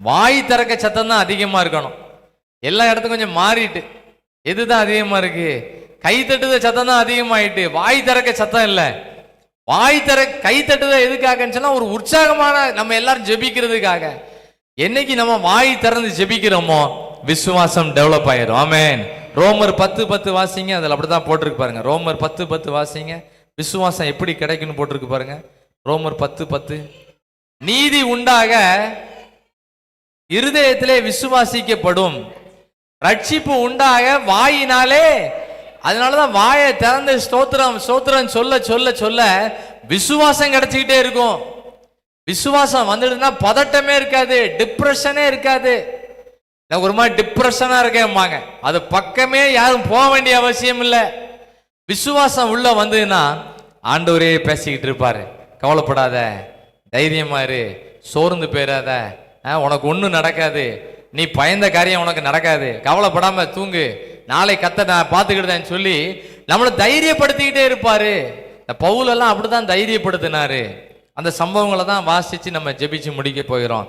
வாய் திறக்க சத்தம் தான் அதிகமா இருக்கணும். எல்லா இடத்துக்கும் கொஞ்சம் மாறிட்டு எதுதான் அதிகமா இருக்கு? கை தட்டுத சத்தம் தான் அதிகமாயிட்டு, வாய் திறக்க சத்தம் இல்லை. கை தட்டுத எதுக்காகன்னு சொன்னா ஒரு உற்சாகமான நம்ம எல்லாரும் ஜெபிக்கிறதுக்காக. என்னைக்கு நம்ம வாய் திறந்து ஜெபிக்கிறோமோ விசுவாசம் டெவலப் ஆயிரும். ஆமென். ரோமர் 10:10 வாசிங்க. அதில் அப்படிதான் போட்டிருக்கு பாருங்க. ரோமர் 10:10 வாசிங்க. விசுவாசம் எப்படி கிடைக்குன்னு போட்டிருக்கு பாருங்க. ரோமர் 10:10. நீதி உண்டாக இருதயத்திலே விசுவாசிக்கப்படும், ரட்சிப்பு உண்டாக வாயினாலே. அதனாலதான் வாயை திறந்து ஸ்தோத்திரம் ஸ்தோத்திரம் சொல்ல சொல்ல சொல்ல விசுவாசம் கிடைச்சிக்கிட்டே இருக்கும். விசுவாசம் வந்துடுதுன்னா பதட்டமே இருக்காது, டிப்ரெஷனே இருக்காது. ஒரு மாதிரி டிப்ரெஷனா இருக்கேன்பாங்க, அது பக்கமே யாரும் போக வேண்டிய அவசியம் இல்லை. விசுவாசம் உள்ள வந்ததுன்னா ஆண்டவரே பேசிக்கிட்டு இருப்பாரு. கவலைப்படாத, தைரியமா இரு, சோர்ந்து போயிடாத, உனக்கு ஒன்றும் நடக்காது, நீ பயந்த காரியம் உனக்கு நடக்காது, கவலைப்படாம தூங்கு, நாளை கர்த்தர் நான் பார்த்துக்கிட்டேன்னு சொல்லி நம்மளை தைரியப்படுத்திக்கிட்டே இருப்பாரு. இந்த பவுலெல்லாம் அப்படிதான் தைரியப்படுத்தினாரு. அந்த சம்பவங்களை தான் வாசித்து நம்ம ஜெபிச்சு முடிக்க போகிறோம்.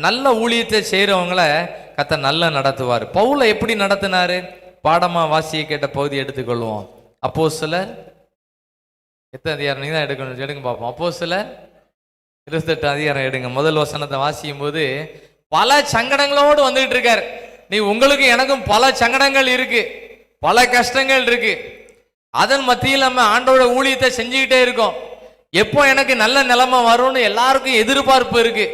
நல்ல ஊழியத்தை செய்கிறவங்களை கர்த்தர் நல்லா நடத்துவார். பவுலை எப்படி நடத்தினாரு? பாடமாக வாசிய கேட்ட பகுதி எடுத்துக்கொள்வோம். அப்போஸ்தலர் எத்தனை அதிகாரம்? நீங்க தான் எடுக்கணும், எடுங்க பார்ப்போம். அப்போஸ்தலர் 28 அதிகாரம் எடுங்க. முதல் வசனத்தை வாசிக்கும் போது பல சங்கடங்களோடு வந்துகிட்டு இருக்கார். நீ உங்களுக்கு எனக்கும் பல சங்கடங்கள் இருக்கு, பல கஷ்டங்கள் இருக்கு. அதன் மத்தியில் நம்ம ஆண்டோட ஊழியத்தை செஞ்சுக்கிட்டே இருக்கோம். எப்போ எனக்கு நல்ல நிலைமை வரும்னு எல்லாருக்கும் எதிர்பார்ப்பு இருக்கு.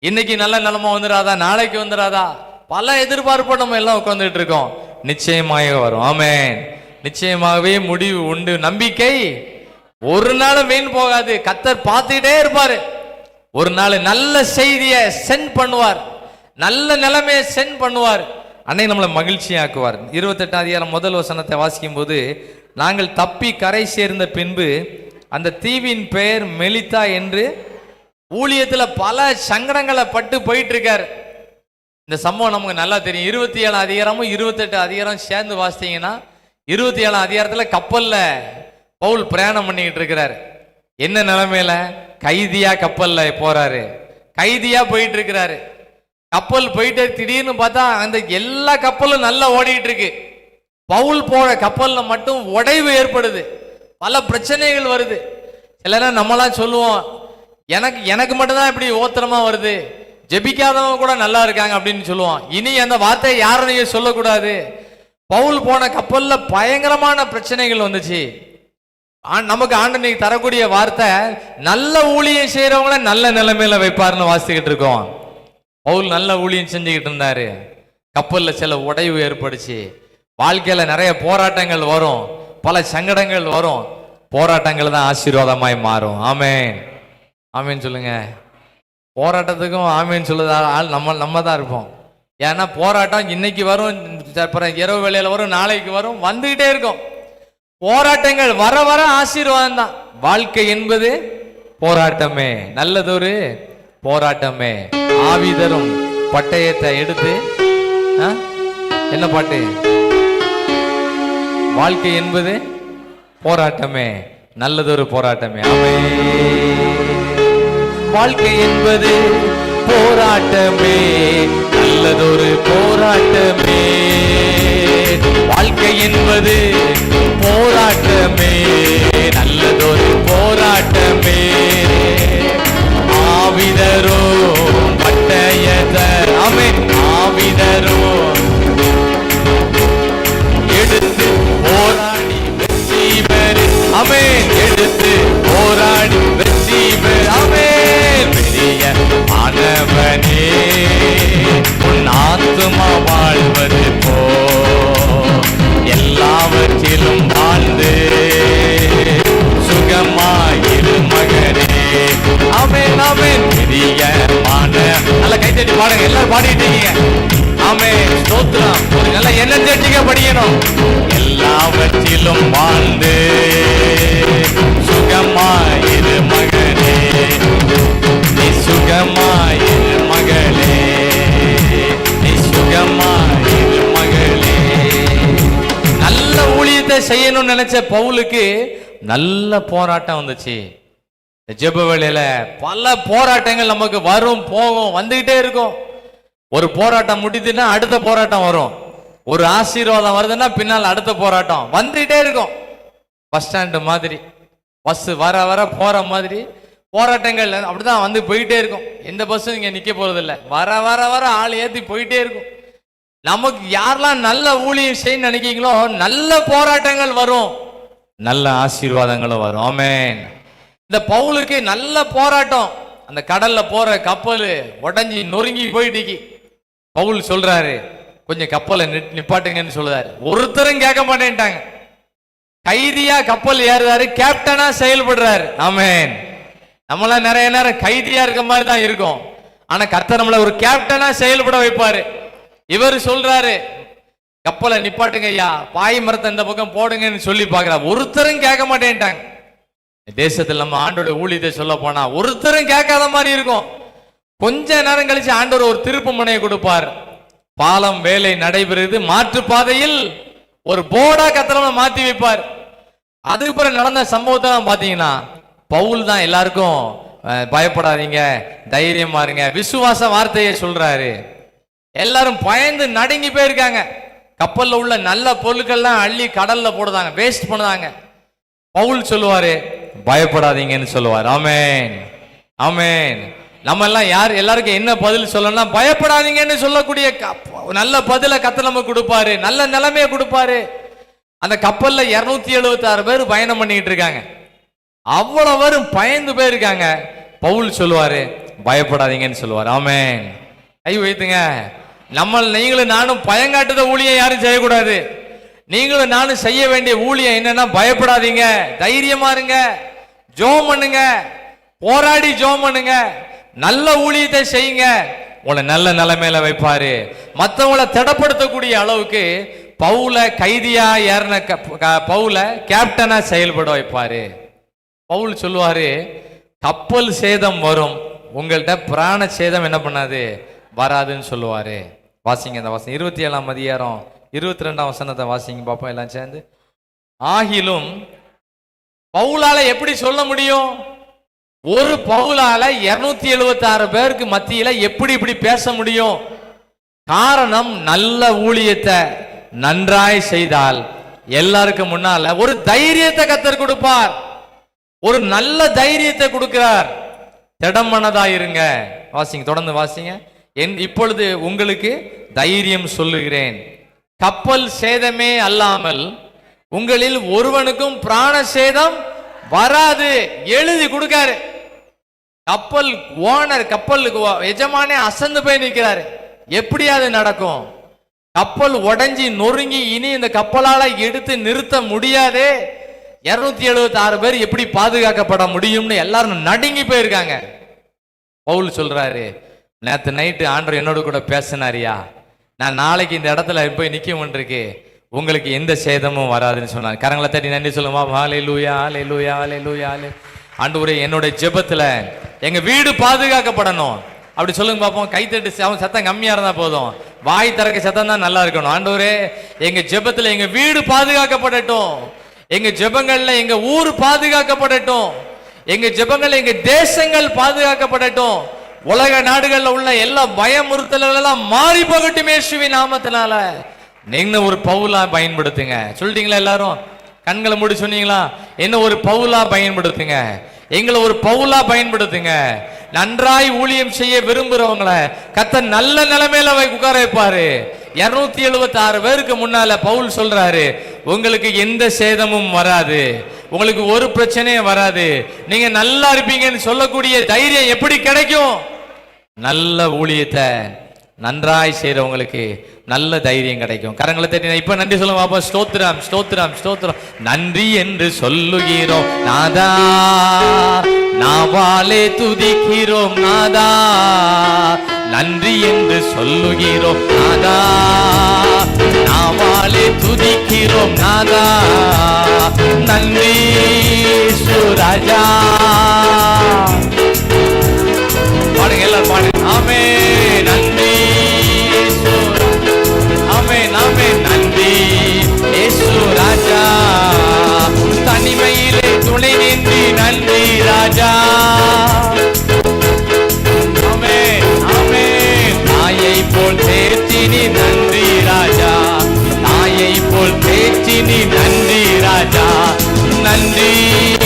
இன்னைக்கு நல்ல நிலைமை வந்துடாதா, நாளைக்கு வந்துடாதா, பல எதிர்பார்ப்பு நம்ம எல்லாம் உட்காந்துட்டு இருக்கோம். நிச்சயமாக வரும். ஆமென். நிச்சயமாகவே முடிவு உண்டு. நம்பிக்கை ஒரு நாள் வீண் போகாது. கர்த்தர் பார்த்துக்கிட்டே இருப்பாரு. ஒரு நாள் நல்ல செய்தியை சென்ட் பண்ணுவார், நல்ல நிலைமையை சென்ட் பண்ணுவார். அன்னைக்கு நம்மளை மகிழ்ச்சியாக்குவார். 28 அதிகாரம் முதல் வசனத்தை வாசிக்கும் போது, நாங்கள் தப்பி கரை சேர்ந்த பின்பு அந்த தீவின் பெயர் மெலித்தா என்று ஊழியத்துல பல சங்கடங்களை பட்டு போயிட்டு இருக்காரு. இந்த சம்பவம் நமக்கு நல்லா தெரியும். 27 அதிகாரமும் 28 அதிகாரம் சேர்ந்து வாசித்தீங்கன்னா 27 அதிகாரத்துல கப்பல்ல பவுல் பிரயாணம் பண்ணிக்கிட்டு இருக்கிறாரு. என்ன நிலைமையில? கைதியா கப்பல்ல போறாரு, கைதியா போயிட்டு இருக்கிறாரு. கப்பல் போயிட்டு திடீர்னு பார்த்தா அந்த எல்லா கப்பலும் நல்லா ஓடிட்டு இருக்கு. பவுல் போற கப்பல்ல மட்டும் உடைவு ஏற்படுது, பல பிரச்சனைகள் வருது. சில நேரம் நம்மளாம் சொல்லுவோம், எனக்கு மட்டும்தான் இப்படி ஓத்திரமா வருது, ஜெபிக்காதவங்க கூட நல்லா இருக்காங்க அப்படின்னு சொல்லுவோம். இனி அந்த வார்த்தையை யாரும் நீங்க சொல்லக்கூடாது. பவுல் போன கப்பல்ல பயங்கரமான பிரச்சனைகள் வந்துச்சு. நமக்கு ஆண்டவனுக்கு தரக்கூடிய வார்த்தை, நல்ல ஊழியம் செய்யறவங்கள நல்ல நிலைமையில வைப்பாருன்னு வாசிக்கிட்டு இருக்கோம். பவுல் நல்ல ஊழியம் செஞ்சுக்கிட்டு இருந்தாரு. கப்பல்ல சில உடைவு ஏற்படுச்சு. வாழ்க்கையில நிறைய போராட்டங்கள் வரும், பல சங்கடங்கள் வரும். போராட்டங்கள் தான் ஆசீர்வாதமாய் மாறும். ஆமென். ஆமென் சொல்லுங்க. போராட்டத்துக்கும் ஆமென் சொல்லுற ஆள் நம்ம தான் இருப்போம். ஏன்னா போராட்டம் இன்னைக்கு வரும், இரவு வேளையில வரும், நாளைக்கு வரும், வந்துகிட்டே இருக்கும். போராட்டங்கள் வர வர ஆசீர்வாதம் தான். வாழ்க்கை என்பது போராட்டமே, நல்லதொரு போராட்டமே. ஆவிதரும் பட்டயத்தை எடுத்து, என்ன பாட்டு? வாழ்க்கை என்பது போராட்டமே, நல்லதொரு போராட்டமே. வாழ்க்கை என்பது போராட்டமே, நல்லதொரு போராட்டமே. வாழ்க்கை என்பது போராட்டமே, நல்லதொரு போராட்டமே. ஆவிதரோ பட்டயத்தர், ஆமென். ஆவிதரோ எடுத்து போராடி வெற்றி பெறு, ஆமென். எடுத்து போராடி வெற்றி பெறு, ஆமென். பெரிய ஆனவனே, உன் ஆத்துமா வாழ்வது போ எல்லாவற்றிலும் வாழ்ந்து சுகமாயிரு மகனே. ஆமென், ஆமென். பிரியமான, நல்ல கைத்தட்டி பாடுங்க, எல்லாரும் பாடிட்டு இருக்கீங்க. ஆமென், ஸ்தோத்திரம். ஒரு நல்ல எனர்ஜெட்டிக்கா படிக்கணும். எல்லாவற்றிலும் வாழ்ந்து சுகமாயிரு மகனே, நீ சுகமாயிரு மகளே, நீ சுகமாயிரு மகளே. நல்ல ஊழியத்தை செய்யணும்னு நினைச்ச பவுலுக்கு நல்ல போராட்டம் வந்துச்சு. ஜெப வேளையில பல போராட்டங்கள் நமக்கு வரும், போகும், வந்துகிட்டே இருக்கும். ஒரு போராட்டம் முடித்துனா அடுத்த போராட்டம் வரும். ஒரு ஆசீர்வாதம் வருதுன்னா பின்னால் அடுத்த போராட்டம் வந்துகிட்டே இருக்கும். பஸ் ஸ்டாண்டு மாதிரி, பஸ் வர வர போற மாதிரி போராட்டங்கள் அப்படிதான் வந்து போயிட்டே இருக்கும். எந்த பஸ்ஸும் இங்க நிக்க போறது இல்லை. வர வர வர ஆள் ஏத்தி போயிட்டே இருக்கும். நமக்கு யாரெல்லாம் நல்ல ஊழியம் செய்ய நினைக்கிறீங்களோ நல்ல போராட்டங்கள் வரும், நல்ல ஆசீர்வாதங்களும் வரும். ஆமென். இந்த பவுலுக்கு நல்ல போராட்டம். அந்த கடல்ல போற கப்பல் உடஞ்சி நொறுங்கி போயிட்டு பவுல் சொல்றாரு, கொஞ்சம் கப்பலை நிப்பாட்டுங்கன்னு சொல்றாரு. ஒருத்தரும் கேட்க மாட்டேன்ட்டாங்க. கைதியா கப்பல் ஏறுறாரு, கேப்டனா செயல்படுறாரு. ஆமென். நம்மளாம் நிறைய நேரம் கைதியா இருக்க மாதிரி தான் இருக்கும். ஆனா கர்த்தர் நம்மள ஒரு கேப்டனா செயல்பட வைப்பாரு. இவர் சொல்றாரு, கப்பலை நிப்பாட்டுங்க ஐயா, பாய் மரத்தை இந்த பக்கம் போடுங்கன்னு சொல்லி பாக்குறாரு. ஒருத்தரும் கேட்க மாட்டேன்ட்டாங்க. தேசத்தில் நம்ம ஆண்டோட ஊழியத்தை சொல்ல போனா ஒருத்தரும் கேட்காத மாதிரி இருக்கும். கொஞ்ச நேரம் கழிச்சு ஆண்டவர் ஒரு திருப்பு முனையை கொடுப்பார். பாலம் வேலை நடைபெறுது, மாற்று பாதையில் ஒரு போர்டா கத்திரமா மாத்தி வைப்பார். அதுக்கு பிறகு நடந்த சம்பவத்தை பாத்தீங்கன்னா பவுல் தான் எல்லாருக்கும் பயப்படாதீங்க, தைரியமா இருங்க, விசுவாச வார்த்தையை சொல்றாரு. எல்லாரும் பயந்து நடுங்கி போயிருக்காங்க. கப்பல்ல உள்ள நல்ல பொருட்கள்லாம் அள்ளி கடல்ல போடுதாங்க, வேஸ்ட் பண்ணுதாங்க. பவுல் சொல்லுவாரு, பயப்படாதீங்கன்னு சொல்லுவார். ஆமென், ஆமென். நம்ம எல்லாம் எல்லாருக்கும் என்ன பதில் சொல்லணும்? பயப்படாதீங்கன்னு சொல்லக்கூடிய நல்ல பதில கர்த்தர் நமக்கு கொடுப்பாரு, நல்ல நிலைமையை கொடுப்பாரு. அந்த கப்பல்ல 276 பேர் பயணம் பண்ணிட்டு இருக்காங்க. அவ்வளவு பேரும் பயந்து போயிருக்காங்க. பவுல் சொல்லுவாரு, பயப்படாதீங்கன்னு சொல்லுவார். ஆமென். கை வைத்துங்க. நீங்களும் நானும் பயங்காட்டுத ஊழியம் யாரும் செய்யக்கூடாது. நீங்களும் நானும் செய்ய வேண்டிய ஊழியம் என்னன்னா, பயப்படாதீங்க, தைரியமா இருங்க, ஜெபம் பண்ணுங்க, போராடி ஜெபம் பண்ணுங்க, நல்ல ஊழியத்தை செய்யுங்க. உங்களை நல்ல நிலைமையில வைப்பாரு. மற்றவங்களை திடப்படுத்தக்கூடிய அளவுக்கு பவுல கைதியா ஏறின பவுல கேப்டனா செயல்பட வைப்பாரு. பவுல் சொல்லுவாரு, கப்பல் சேதம் வரும், உங்கள்கிட்ட பிராண சேதம் என்ன பண்ணாது, வராதுன்னு சொல்லுவாரு. வாசிங்க அந்த வசனம் 27ஆம் அதிகாரம் 22ஆம் வசனத்தை வாசிங்க பாப்போம் எல்லாம் சேர்ந்து. ஆகிலும் பவுலால எப்படி சொல்ல முடியும்? ஒரு பவுலால 276 பேருக்கு மத்தியில எப்படி இப்படி பேச முடியும்? காரணம், நல்ல ஊழியத்தை நன்றாய் செய்தால் எல்லாருக்கும் முன்னால ஒரு தைரியத்தை கர்த்தர் கொடுப்பார். ஒரு நல்ல தைரியத்தை கொடுக்கிறார். திடமனதாயிருங்க. வாசிங்க, தொடர்ந்து வாசிங்க. இப்பொழுது உங்களுக்கு தைரியம் சொல்லுகிறேன், கப்பல் சேதமே அல்லாமல் உங்களில் ஒருவனுக்கும் பிராண சேதம் வராது. எழுதி கொடுக்காரு. கப்பல் ஓனர், கப்பலுக்கு எஜமானே அசந்து போய் நிற்கிறாரு. எப்படி அது நடக்கும்? கப்பல் உடைஞ்சி நொறுங்கி இனி இந்த கப்பலால எடுத்து நிறுத்த முடியாதே, 276 பேர் எப்படி பாதுகாக்கப்பட முடியும்னு எல்லாரும் நடுங்கி போயிருக்காங்க. பவுல் சொல்றாரு, நேற்று நைட்டு ஆண்டவர் என்னோட கூட பேசினாரியா, நான் நாளைக்கு இந்த இடத்துல போய் நிற்க இருக்கு, உங்களுக்கு எந்த சேதமும் வராதுன்னு சொன்னார். கரங்களை தட்டி நன்றி சொல்லுமா. ஹல்லேலூயா, ஹல்லேலூயா, ஹல்லேலூயா. ஆண்டவரே, என்னுடைய ஜெபத்துல எங்க வீடு பாதுகாக்கப்படணும். அப்படி சொல்லுங்க பாப்போம். கைத்தட்டு சத்தம் கம்மியா இருந்தா போதும், வாய் திறக்க சத்தம் தான் நல்லா இருக்கணும். ஆண்டவரே, எங்க ஜெபத்துல எங்க வீடு பாதுகாக்கப்படட்டும், எங்க ஜெபங்கள்ல எங்க ஊர் பாதுகாக்கப்படட்டும், எங்க ஜெபங்கள்ல எங்க தேசங்கள் பாதுகாக்கப்படட்டும், உலக நாடுகள்ல உள்ள எல்லா பயமுறுத்தல்கள் எல்லாம் மாறி போகட்டும் இயேசுவின் நாமத்தினால. நீங்க ஒரு பவுலா பயன்படுத்துங்க. சொல்லிட்டீங்களா? எல்லாரும் கண்களை மூடி சொன்னீங்களா? என்ன ஒரு பவுலா பயன்படுத்துங்க, எங்களை ஒரு பவுலா பயன்படுத்துங்க. நன்றாய் ஊழியம் செய்ய விரும்புறவங்களை கர்த்தர் நல்ல நிலைமையில உட்கார வைப்பாரு. 276 பேருக்கு முன்னால பவுல் சொல்றாரு, உங்களுக்கு எந்த சேதமும் வராது, உங்களுக்கு ஒரு பிரச்சனையும் வராது, நீங்க நல்லா இருப்பீங்கன்னு சொல்லக்கூடிய தைரியம் எப்படி கிடைக்கும்? நல்ல ஊழியத்தை நன்றாய் செய்யறவங்களுக்கு நல்ல தைரியம் கிடைக்கும். கரங்களை தட்டி இப்ப நன்றி சொல்லுங்க பாப்பா. ஸ்தோத்திரம், ஸ்தோத்திரம், ஸ்தோத்திரம். நன்றி என்று சொல்லுகிறோம் நாதா, நாவாலே துதிக்கிறோம் நாதா, நன்றி என்று சொல்லுகிறோம் நாதா, நாவாலே துதிக்கிறோம் நாதா, நன்றி சுராஜா. பாடுங்க எல்லாரும் பாடுங்க. ஆமே நன்றி, ஆமே நாமே நன்றி இயேசு ராஜா, தனிமையிலே துணை நின்றி நன்றி ராஜா. ஆமே ஆமே, தாயை போல் தேர்த்தினி நன்றி ராஜா, தாயை போல் தேர்த்தினி நன்றி ராஜா, நன்றி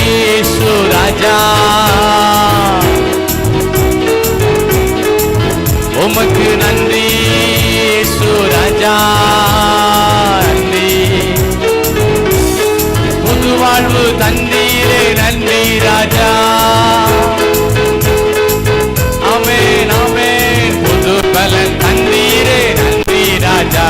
இயேசு ராஜா. உமக்கு நன்றி இயேசு ராஜா, நன்றி. புது வாழ்வு தந்தீரே நன்றி ராஜா. ஆமென் ஆமென், புது பலன் தந்தீரே நன்றி ராஜா.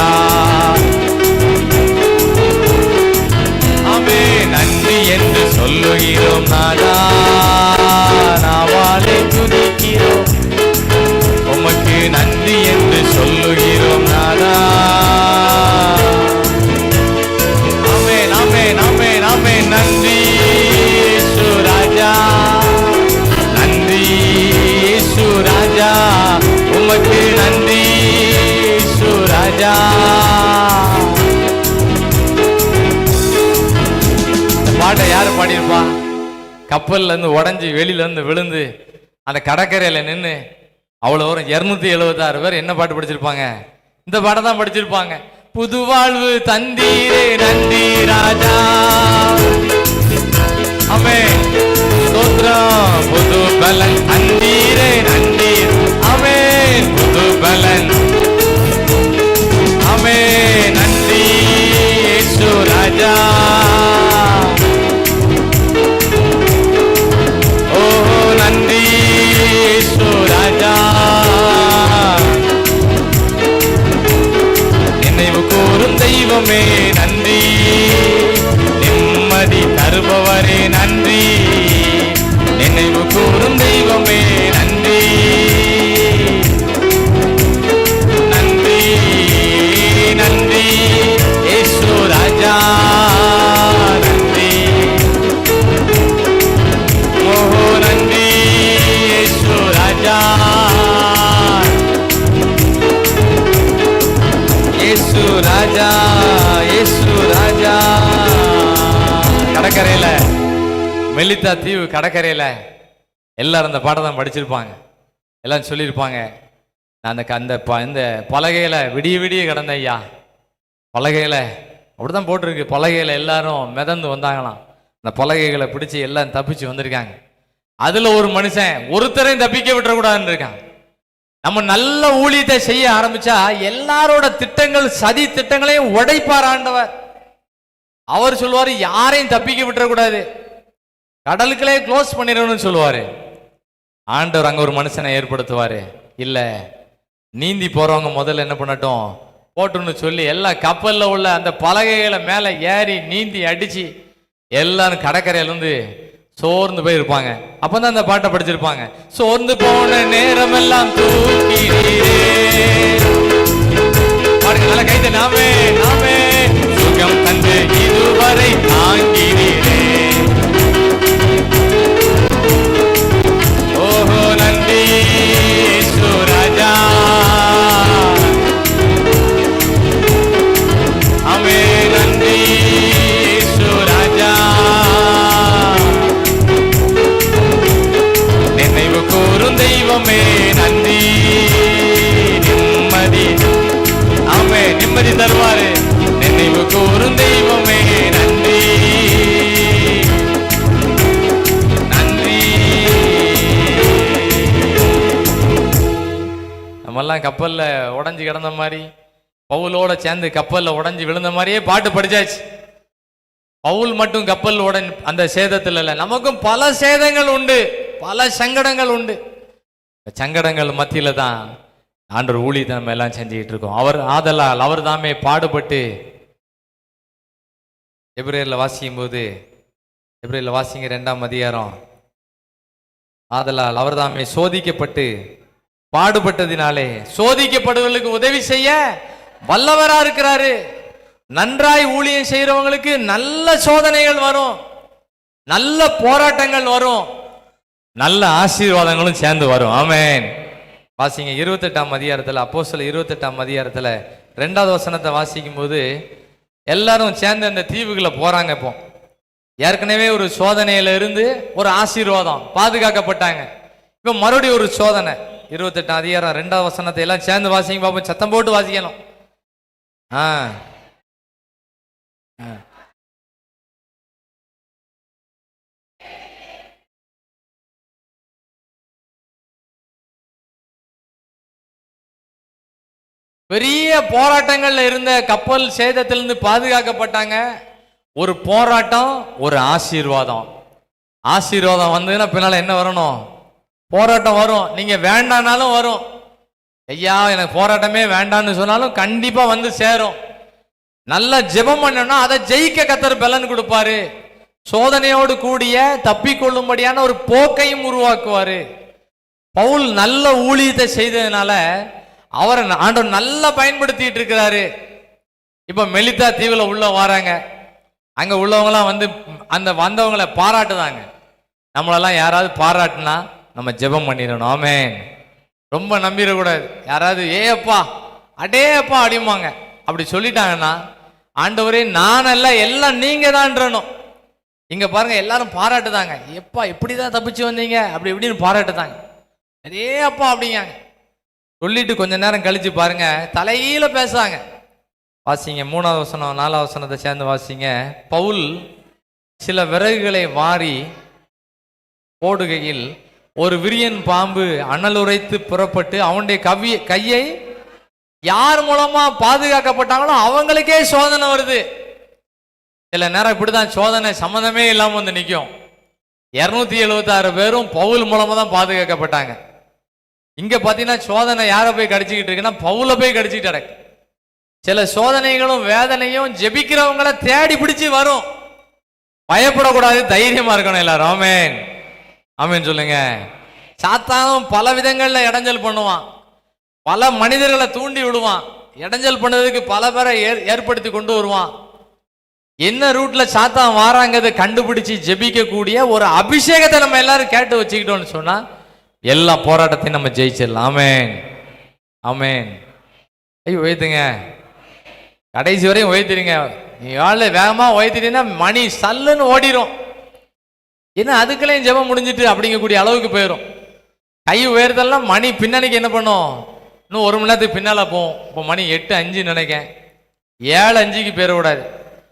ஆமென், நன்றி என்று சொல்லுகிறோம் நாதா, நாவாலே துதிக்கிறோம், உமக்கு நன்றி என்று சொல்லுகிறோம் நாதா. ஆமென் ஆமென் ஆமென் ஆமென், நன்றி இயேசு ராஜா, நன்றி இயேசு ராஜா, உமக்கு நன்றி இயேசு ராஜா. பாட்டை யாரு பாடியிருப்பா? கப்பல்ல இருந்து உடஞ்சி வெளியில இருந்து விழுந்து அந்த கடற்கரையில நின்று அவ்வளோ வரும் 276 பேர் என்ன பாட்டு படிச்சிருப்பாங்க? இந்த பாட்டை தான் படிச்சிருப்பாங்க. புது வாழ்வு தந்தீரே நன்றி ராஜா, ஆமென். ஸ்தோத்திரம். புது பலன் தந்தீரே நன்றி, ஆமென். புது பலன், ஆமென். நன்றி இயேசு ராஜா. ஓ நன்றி இயேசு ராஜா. நினைவு கூறும் தெய்வமே நன்றி, நிம்மதி தருபவரே நன்றி. நினைவு கூறும் தெய்வமே நன்றி, நன்றி நன்றி இயேசு ராஜா நன்றி. ஓ நன்றி இயேசு ராஜா, இயேசு ராஜா, இயேசு ராஜா. கடற்கரையில, மெலித்தா தீவு கடற்கரையில எல்லாரும் அந்த பாட்டை தான் படிச்சிருப்பாங்க. எல்லாம் சொல்லியிருப்பாங்க, நான் அந்த பலகையில விடிய விடிய கிடந்த ஐயா, பலகையில அப்படிதான் போட்டிருக்கு. பலகையில எல்லாரும் மிதந்து வந்தாங்களாம். அந்த பலகைகளை பிடிச்சி எல்லாம் தப்பிச்சு வந்திருக்காங்க. அதுல ஒரு மனுஷன் ஒருத்தரையும் தப்பிக்க விட்டுறக்கூடாதுன்னு இருக்கான். நம்ம நல்ல ஊழியத்தை செய்ய ஆரம்பிச்சா எல்லாரோட திட்டங்கள், சதி திட்டங்களையும் உடைப்பார் ஆண்டவர். அவர் சொல்லுவாரு, யாரையும் தப்பிக்க விட்டுறக்கூடாது, கடலுக்களே க்ளோஸ் பண்ணிடணும்னு சொல்லுவாரு. ஆண்டவர் அங்க ஒரு மனுஷனை ஏற்படுத்துவாரு. இல்ல, நீந்தி போறவங்க முதல்ல என்ன பண்ணட்டும் போட்டுன்னு சொல்லி எல்லாம் கப்பல்ல உள்ள அந்த பலகைகளை மேல ஏறி நீந்தி அடிச்சு எல்லாரும் கடற்கரையில இருந்து சோர்ந்து போய் இருப்பாங்க. அப்பதான் அந்த பாட்டை படிச்சிருப்பாங்க. சோர்ந்து போன நேரம் எல்லாம் தூக்கி பாருங்க, நல்ல கைது. நாமே நாமே சுகம் தந்து இதுவரை தாங்கினீரே. ஓஹோ நன்றி இயேசு ராஜா, ஆமே நன்றி இயேசு ராஜா. நினைவு கூறும் தெய்வமே நன்றி, நிம்மதி, ஆமே நிம்மதி தருவாரு. நினைவு கூறும் தெய்வமே நன்றி, நன்றி. நம்மெல்லாம் கப்பல்ல உடஞ்சி கிடந்த மாதிரி, பவுலோட சேர்ந்து கப்பல்ல உடஞ்சி விழுந்த மாதிரியே பாட்டு படிச்சாச்சு. பவுல் மட்டும் கப்பல் அந்த சேதத்தில் இல்லை, நமக்கும் பல சேதங்கள் உண்டு, பல சங்கடங்கள் உண்டு. சங்கடங்கள் மத்தியில தான் ஆண்டவர் ஊழியத்தை நம்ம எல்லாம் செஞ்சுக்கிட்டு இருக்கோம். ஆதலால் அவர் தாமே பாடுபட்டு, எபிரேயர்ல வாசிக்கும் போது, எபிரேயர்ல வாசிங்க 2ஆம் அதிகாரம். ஆதலால் அவர் தாமே சோதிக்கப்பட்டு பாடுபட்டதினாலே சோதிக்கப்படுவர்களுக்கு உதவி செய்ய வல்லவரா இருக்கிறாரு. நன்றாய் ஊழியம் செய்யறவங்களுக்கு நல்ல சோதனைகள் வரும், நல்ல போராட்டங்கள் வரும், நல்ல ஆசீர்வாதங்களும் சேர்ந்து வரும். ஆமென். வாசிங்க 28ஆம் அதிகாரத்தில், அப்போஸ்தலர் 28ஆம் அதிகாரத்தில் 2வது வசனத்தை வாசிக்கும் போது, எல்லாரும் சேர்ந்து அந்த தீவுகளை போறாங்க. இப்போ ஏற்கனவே ஒரு சோதனையில இருந்து ஒரு ஆசீர்வாதம், பாதுகாக்கப்பட்டாங்க. இப்போ மறுபடியும் ஒரு சோதனை. 28ஆம் அதிகாரம் 2வது வசனத்தை எல்லாம் சேர்ந்து வாசிங்க பாப்போம், சத்தம் போட்டு வாசிக்கணும். பெரிய போராட்டங்கள்ல இருந்த கப்பல் சேதத்திலிருந்து பாதுகாக்கப்பட்டாங்க. ஒரு போராட்டம், ஒரு ஆசீர்வாதம். ஆசீர்வாதம் வந்ததுன்னா பின்னால என்ன வரணும்? போராட்டம் வரும். நீங்க வேண்டானாலும் வரும். ஐயா எனக்கு போராட்டமே வேண்டான்னு சொன்னாலும் கண்டிப்பா வந்து சேரும். நல்ல ஜெபம் பண்ணணும்னா அதை ஜெயிக்க கர்த்தர் பலன் கொடுப்பாரு. சோதனையோடு கூடிய தப்பிக்கொள்ளும்படியான ஒரு போக்கையும் உருவாக்குவாரு. பவுல் நல்ல ஊழியத்தை செய்ததுனால அவரை ஆண்டவர் நல்லா பயன்படுத்திட்டு இருக்கிறாரு. இப்ப மெலித்தா தீவுல உள்ள வராங்க. அங்க உள்ளவங்களாம் வந்து அந்த வந்தவங்களை பாராட்டுதாங்க. நம்மளெல்லாம் யாராவது பாராட்டுனா நம்ம ஜெபம் பண்ணிடணும். ஆமென். ரொம்ப நம்பிடக்கூடாது. யாராவது ஏப்பா அடேப்பா அப்படிம்பாங்க. அப்படி சொல்லிட்டாங்கன்னா ஆண்டவரே நானல்ல எல்லாம் நீங்க தான்றணும். இங்க பாருங்க, எல்லாரும் பாராட்டுதாங்க. எப்பா இப்படிதான் தப்பிச்சு வந்தீங்க அப்படி இப்படின்னு பாராட்டுதாங்க. அதே அப்பா அப்படிங்காங்க. சொல்லிட்டு கொஞ்ச நேரம் கழிச்சு பாருங்க, தலையில பேசுறாங்க. வாசிங்க 3வது வசனம் 4வது வசனத்தை சேர்ந்து வாசிங்க. பவுல் சில விறகுகளை வாரி போடுகையில் ஒரு விரியன் பாம்பு அனலுரைத்து புறப்பட்டு அவனுடைய கையை யார் மூலமா பாதுகாக்கப்பட்டாங்களோ அவங்களுக்கே சோதனை வருது. சில நேரம் இப்படிதான் சோதனை சம்மந்தமே இல்லாம வந்து நிற்கும். 276 பேரும் பவுல் மூலமா தான் பாதுகாக்கப்பட்டாங்க. இங்க பாத்தீங்கன்னா சோதனை யாரை போய் கடிச்சுக்கிட்டு இருக்குன்னா பவுல போய் கடிச்சுக்கிட்டு கிடக்கு. சில சோதனைகளும் வேதனையும் ஜெபிக்கிறவங்களை தேடி பிடிச்சு வரும். பயப்படக்கூடாது, தைரியமா இருக்கணும் எல்லாரும். ஆமென் ஆமென் சொல்லுங்க. சாத்தானும் பல விதங்கள்ல இடைஞ்சல் பண்ணுவான், பல மனிதர்களை தூண்டி விடுவான், இடைஞ்சல் பண்ணதுக்கு பல பேரை ஏற்படுத்தி கொண்டு வருவான். என்ன ரூட்ல சாத்தான் வாராங்கிறத கண்டுபிடிச்சு ஜெபிக்கக்கூடிய ஒரு அபிஷேகத்தை நம்ம எல்லாரும் கேட்டு வச்சுக்கிட்டோம்னு சொன்னா எல்லா போராட்டத்தையும் நம்ம ஜெயிச்சிடலாம். ஆமென் ஆமென். ஐயோ உயர்த்துங்க, கடைசி வரையும் உயர்த்திடுங்க. நீ ஆளு வேகமா உயர்த்திட்டீங்கன்னா மணி சல்லுன்னு ஓடிடும். ஏன்னா அதுக்குள்ளேயும் ஜெபம் முடிஞ்சிட்டு அப்படிங்கக்கூடிய அளவுக்கு போயிடும். கை உயர்த்தலாம் மணி பின்னணிக்கு என்ன பண்ணும், இன்னும் 1 மணி நேரத்துக்கு பின்னால போகும். இப்போ மணி 8:05 நினைக்கேன், 7:05க்கு போயிடக்கூடாது.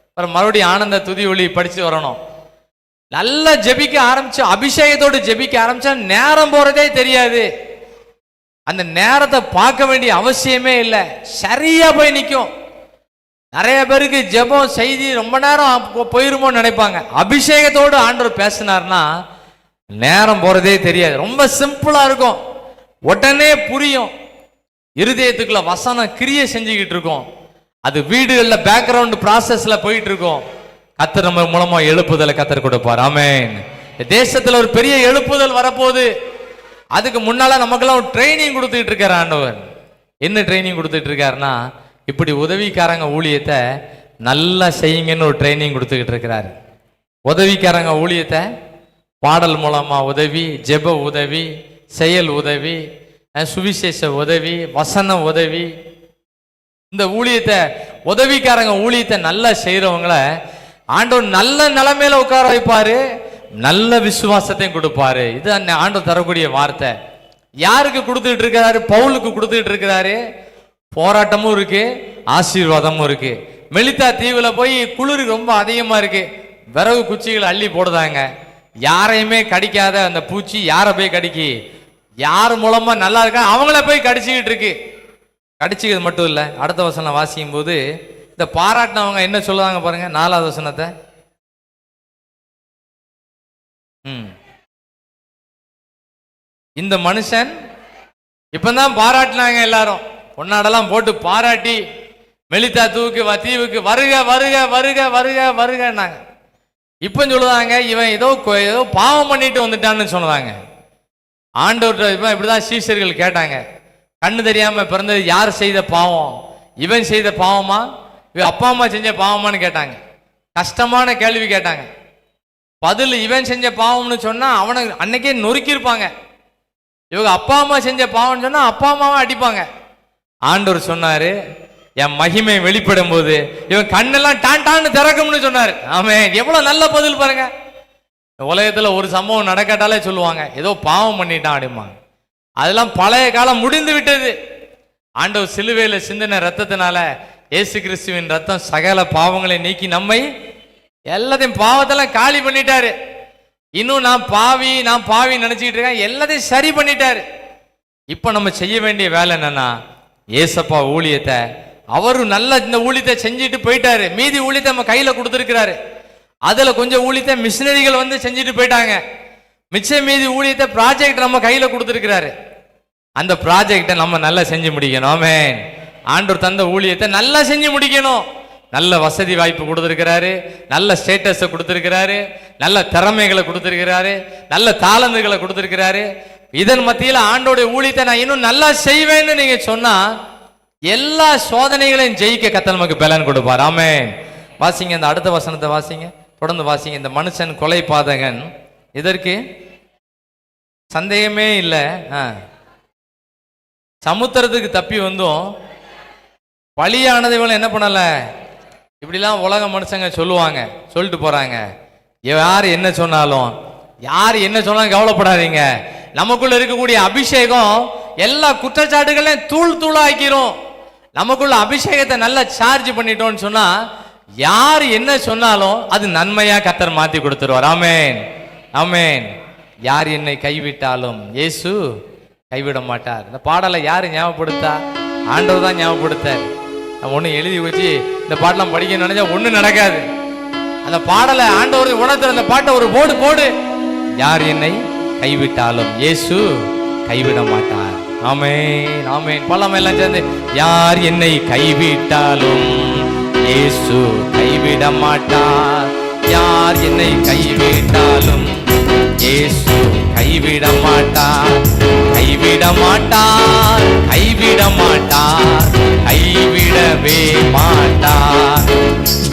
அப்புறம் மறுபடியும் ஆனந்த துதி ஒளி படிச்சு வரணும். நல்லா ஜெபிக்க ஆரம்பிச்சு அபிஷேகத்தோடு ஜெபிக்க ஆரம்பிச்சா நேரம் போறதே தெரியாது. அந்த நேரத்தை பார்க்க வேண்டிய அவசியமே இல்லை, சரியா போய் நிற்கும். நிறைய பேருக்கு ஜெபம் செய்தி ரொம்ப நேரம் போயிருமோன்னு நினைப்பாங்க. அபிஷேகத்தோடு ஆண்டவர் பேசினார்னா நேரம் போறதே தெரியாது. ரொம்ப சிம்பிளா இருக்கும், உடனே புரியும். இருதயத்துக்குள்ள வசனம் கிரியை செஞ்சுக்கிட்டு இருக்கோம். அது வீடுகளில் பேக்ரவுண்ட் ப்ராசஸ்ல போயிட்டு இருக்கோம். கர்த்தர் நம்ம மூலமா எழுப்புதலை கர்த்தர் கொடுப்பார். ஆமென். தேசத்துல ஒரு பெரிய எழுப்புதல் வரப்போகுது. அதுக்கு முன்னால நமக்கெல்லாம் ஒரு ட்ரைனிங் கொடுத்துட்டு இருக்காரு ஆண்டவர். என்ன ட்ரைனிங் கொடுத்துட்டு இருக்காருன்னா, இப்படி உதவிக்காரங்க ஊழியத்தை நல்லா செய்யுங்கன்னு ஒரு ட்ரைனிங் கொடுத்துக்கிட்டு இருக்கிறாரு. உதவிக்காரங்க ஊழியத்தை பாடல் மூலமா உதவி, ஜெப உதவி, செயல் உதவி, சுவிசேஷ உதவி, வசன உதவி, இந்த ஊழியத்தை உதவிக்காரங்க ஊழியத்தை நல்லா செய்யறவங்கள ஆண்டவர் நல்ல நிலைமையில உட்கார வைப்பாரு, நல்ல விசுவாசத்தையும் கொடுப்பாரு. இது ஆண்டவர் தரக்கூடிய வார்த்தை. யாருக்கு கொடுத்துட்டு இருக்கிறாரு? பவுலுக்கு கொடுத்துட்டு இருக்கிறாரு. போராட்டமும் இருக்கு, ஆசீர்வாதமும் இருக்கு. மெலித்தா தீவுல போய் குளிர் ரொம்ப அதிகமா இருக்கு, விறகு குச்சிகளை அள்ளி போடுதாங்க. யாரையுமே கடிக்காத அந்த பூச்சி யாரை போய் கடிக்கி, யார் மூலமா நல்லா இருக்கா அவங்கள போய் கடிச்சுக்கிட்டு இருக்கு. கடிச்சுக்கிறது மட்டும் இல்லை, அடுத்த வசனம் வாசிக்கும் போது இந்த பாராட்டினவங்க என்ன சொல்லுவாங்க பாருங்க, 4வது வசனத்தை. இந்த மனுஷன் இப்பதான் பாராட்டினாங்க எல்லாரும், பொன்னாடெல்லாம் போட்டு பாராட்டி மெலித்தா தீவுக்கு வருக வருக வருக வருக வருகன்னாங்க. இப்ப சொல்லுவாங்க இவன் ஏதோ பாவம் பண்ணிட்டு வந்துட்டான்னு சொன்னாங்க. ஆண்டவர் இப்படிதான் சீஷர்கள் கேட்டாங்க, கண்ணு தெரியாம பிறந்தது யார் செய்த பாவம்? இவன் செய்த பாவமா, இவன் அப்பா அம்மா செஞ்ச பாவமானு கேட்டாங்க. கஷ்டமான கேள்வி கேட்டாங்க. பதில் இவன் செஞ்ச பாவம்னு சொன்னா அவனை அன்னைக்கே நொறுக்கியிருப்பாங்க. இவங்க அப்பா அம்மா செஞ்ச பாவம்னு சொன்னா அப்பா அம்மாவை அடிப்பாங்க. ஆண்டவர் சொன்னாரு, என் மகிமை வெளிப்படும் போது இவன் கண்ணெல்லாம் டான் டான்னு திறக்கும்னு சொன்னாரு. ஆமென். எவ்வளவு நல்ல பதில் பாருங்க. உலகத்துல ஒரு சம்பவம் நடக்காட்டாலே சொல்லுவாங்க ஏதோ பாவம் பண்ணிட்டான் அப்படிம்பாங்க. அதெல்லாம் பழைய காலம் முடிந்து விட்டது. ஆண்டவர் சிலுவையில சிந்தின ரத்தத்தினால, இயேசு கிறிஸ்துவின் ரத்தம் சகல பாவங்களை நீக்கி நம்மை எல்லாத்தையும் பாவத்தெல்லாம் காலி பண்ணிட்டாரு. இன்னும் நான் பாவி நினைச்சுக்கிட்டு இருக்கேன், எல்லாத்தையும் சரி பண்ணிட்டாரு. இப்ப நம்ம செய்ய வேண்டிய வேலை என்னன்னா, ஏசப்பா ஊழியத்தை அவரு நல்ல இந்த ஊழியத்தை செஞ்சுட்டு போயிட்டாரு. மீதி ஊழியத்தை நம்ம கையில கொடுத்துருக்கிறாரு. அதுல கொஞ்சம் ஊழியத்தை மிஷினரிகள் வந்து செஞ்சுட்டு போயிட்டாங்க. மிச்சம் மீதி ஊழியத்தை ப்ராஜெக்ட் நம்ம கையில கொடுத்துருக்கிறாரு. அந்த ப்ராஜெக்டை நம்ம நல்லா செஞ்சு முடிக்கணும். ஆமென். ஆண்டவர் தந்த ஊழியத்தை நல்லா செஞ்சு முடிக்கணும். நல்ல வசதி வாய்ப்பு கொடுத்துருக்கிறாரு, நல்ல ஸ்டேட்டஸை கொடுத்துருக்கிறாரு, நல்ல திறமைகளை கொடுத்துருக்கிறாரு, நல்ல தாளந்துகளை கொடுத்துருக்கிறாரு. இதன் மத்தியில் ஆண்டோடைய ஊழியத்தை நான் இன்னும் நல்லா செய்வேன்னு நீங்க சொன்னா எல்லா சோதனைகளையும் ஜெயிக்க கர்த்தர் நமக்கு பலன் கொடுப்பார். ஆமென். வாசிங்க, இந்த அடுத்த வசனத்தை வாசிங்க, தொடர்ந்து வாசிங்க. இந்த மனுஷன் கொலை பாதகன், இதற்கு சந்தேகமே இல்லை. சமுத்திரத்துக்கு தப்பி வந்தும் பலியானதை என்ன பண்ணல, இப்படிலாம் உலக மனுஷங்க சொல்லிட்டு போறாங்க. யார் என்ன சொன்னாலும், யார் என்ன சொன்னாலும் கவலைப்படாதீங்க. நமக்குள்ள இருக்கக்கூடிய அபிஷேகம் எல்லா குற்றச்சாட்டுகளையும் தூள் தூளாக்கிறோம். நமக்குள்ள அபிஷேகத்தை நல்லா சார்ஜ் பண்ணிட்டோம்னு சொன்னா யார் என்ன சொன்னாலும் அது நன்மையா கர்த்தர் மாத்தி கொடுத்துருவார். ஆமென், ஆமென். யார் என்னை கைவிட்டாலும் இயேசு கைவிட மாட்டார். இந்த பாடலை யாரு ஞாபகப்படுத்தா? ஆண்டவர் தான் ஞாபகப்படுத்தார். நம்ம ஒண்ணு எழுதி வச்சு இந்த பாட்டெல்லாம் படிக்க நினைச்சா ஒண்ணு நடக்காது. அந்த பாடலை ஆண்டவர் உணர்த்துற அந்த பாட்டை ஒரு போடு போடு. யார் என்னை கைவிட்டாலும் இயேசு கைவிட மாட்டார். ஆமென், ஆமென். பழம் எல்லாம் சேர்ந்து யார் என்னை கைவிட்டாலும் இயேசு கைவிட மாட்டார். யார் என்னை கைவிட்டாலும் இயேசு கைவிட மாட்டார். கைவிட மாட்டார், கைவிட மாட்டார், கைவிடவே மாட்டார்.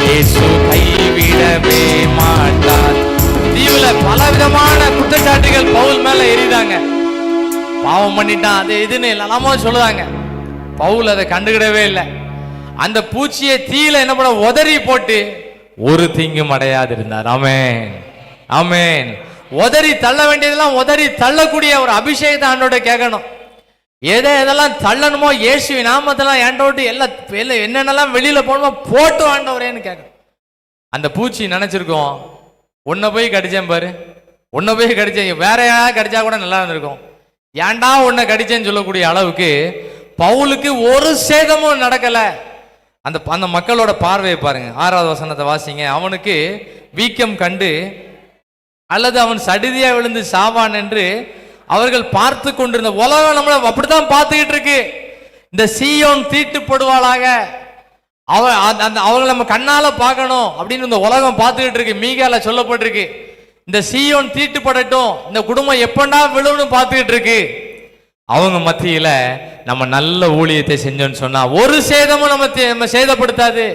இயேசு கைவிடவே மாட்டார். தீவுல பலவிதமான குற்றச்சாட்டுகள் பவுல் மேல எரிதாங்க. பாவம் பண்ணிட்டான், அது இதுன்னு எல்லாமோ சொல்லுவாங்க. பவுல் அதை கண்டுகிடவே இல்லை. அந்த பூச்சியை தீயில என்ன பண்ண உதறி போட்டு ஒரு தீங்கும் அடையாது இருந்தார். ஆமென், ஆமென். உதறி தள்ள வேண்டியதெல்லாம் உதறி தள்ளக்கூடிய ஒரு அபிஷேகத்தை ஆண்டோட கேட்கணும். எதெல்லாம் தள்ளணுமோ இயேசு நாமத்தெல்லாம் ஆண்டோட்டு எல்லாம் என்னென்னலாம் வெளியில போகணுமோ போட்டு ஆண்டவரேன்னு கேட்கணும். அந்த பூச்சி நினைச்சிருக்கோம், உன்னை போய் கடிச்சேன் பாரு, உன்னை போய் கடிச்சேன், வேற யாராவது கடிச்சா கூட நல்லா இருந்திருக்கும், ஏன்டா உன்னை கடிச்சேன்னு சொல்லக்கூடிய அளவுக்கு பவுலுக்கு ஒரு சேதமும் நடக்கல. அந்த அந்த மக்களோட பார்வையை பாருங்க. 6வது வசனத்தை வாசிங்க. அவனுக்கு வீக்கம் கண்டு அல்லது அவன் சடிதியா விழுந்து சாவான் என்று அவர்கள் பார்த்து கொண்டிருந்த உலகம் நம்மளை அப்படித்தான் பார்த்துக்கிட்டு இருக்கு. இந்த சீயோன் தீட்டுப்படுவாளாக, அவங்களை நம்ம கண்ணால பார்க்கணும் அப்படின்னு இந்த உலகம் பார்த்துக்கிட்டு இருக்கு. மீகால சொல்லப்பட்டிருக்கு, இந்த சீயோன் தீட்டுப்படட்டும், இந்த குடும்பம் எப்பண்டா விழுன்னு பார்த்துக்கிட்டு இருக்கு. அவங்க மத்தியில நம்ம நல்ல ஊழியத்தை செஞ்சோன்னு சொன்னா ஒரு சேதமும் நம்ம சேதப்படுத்தாது.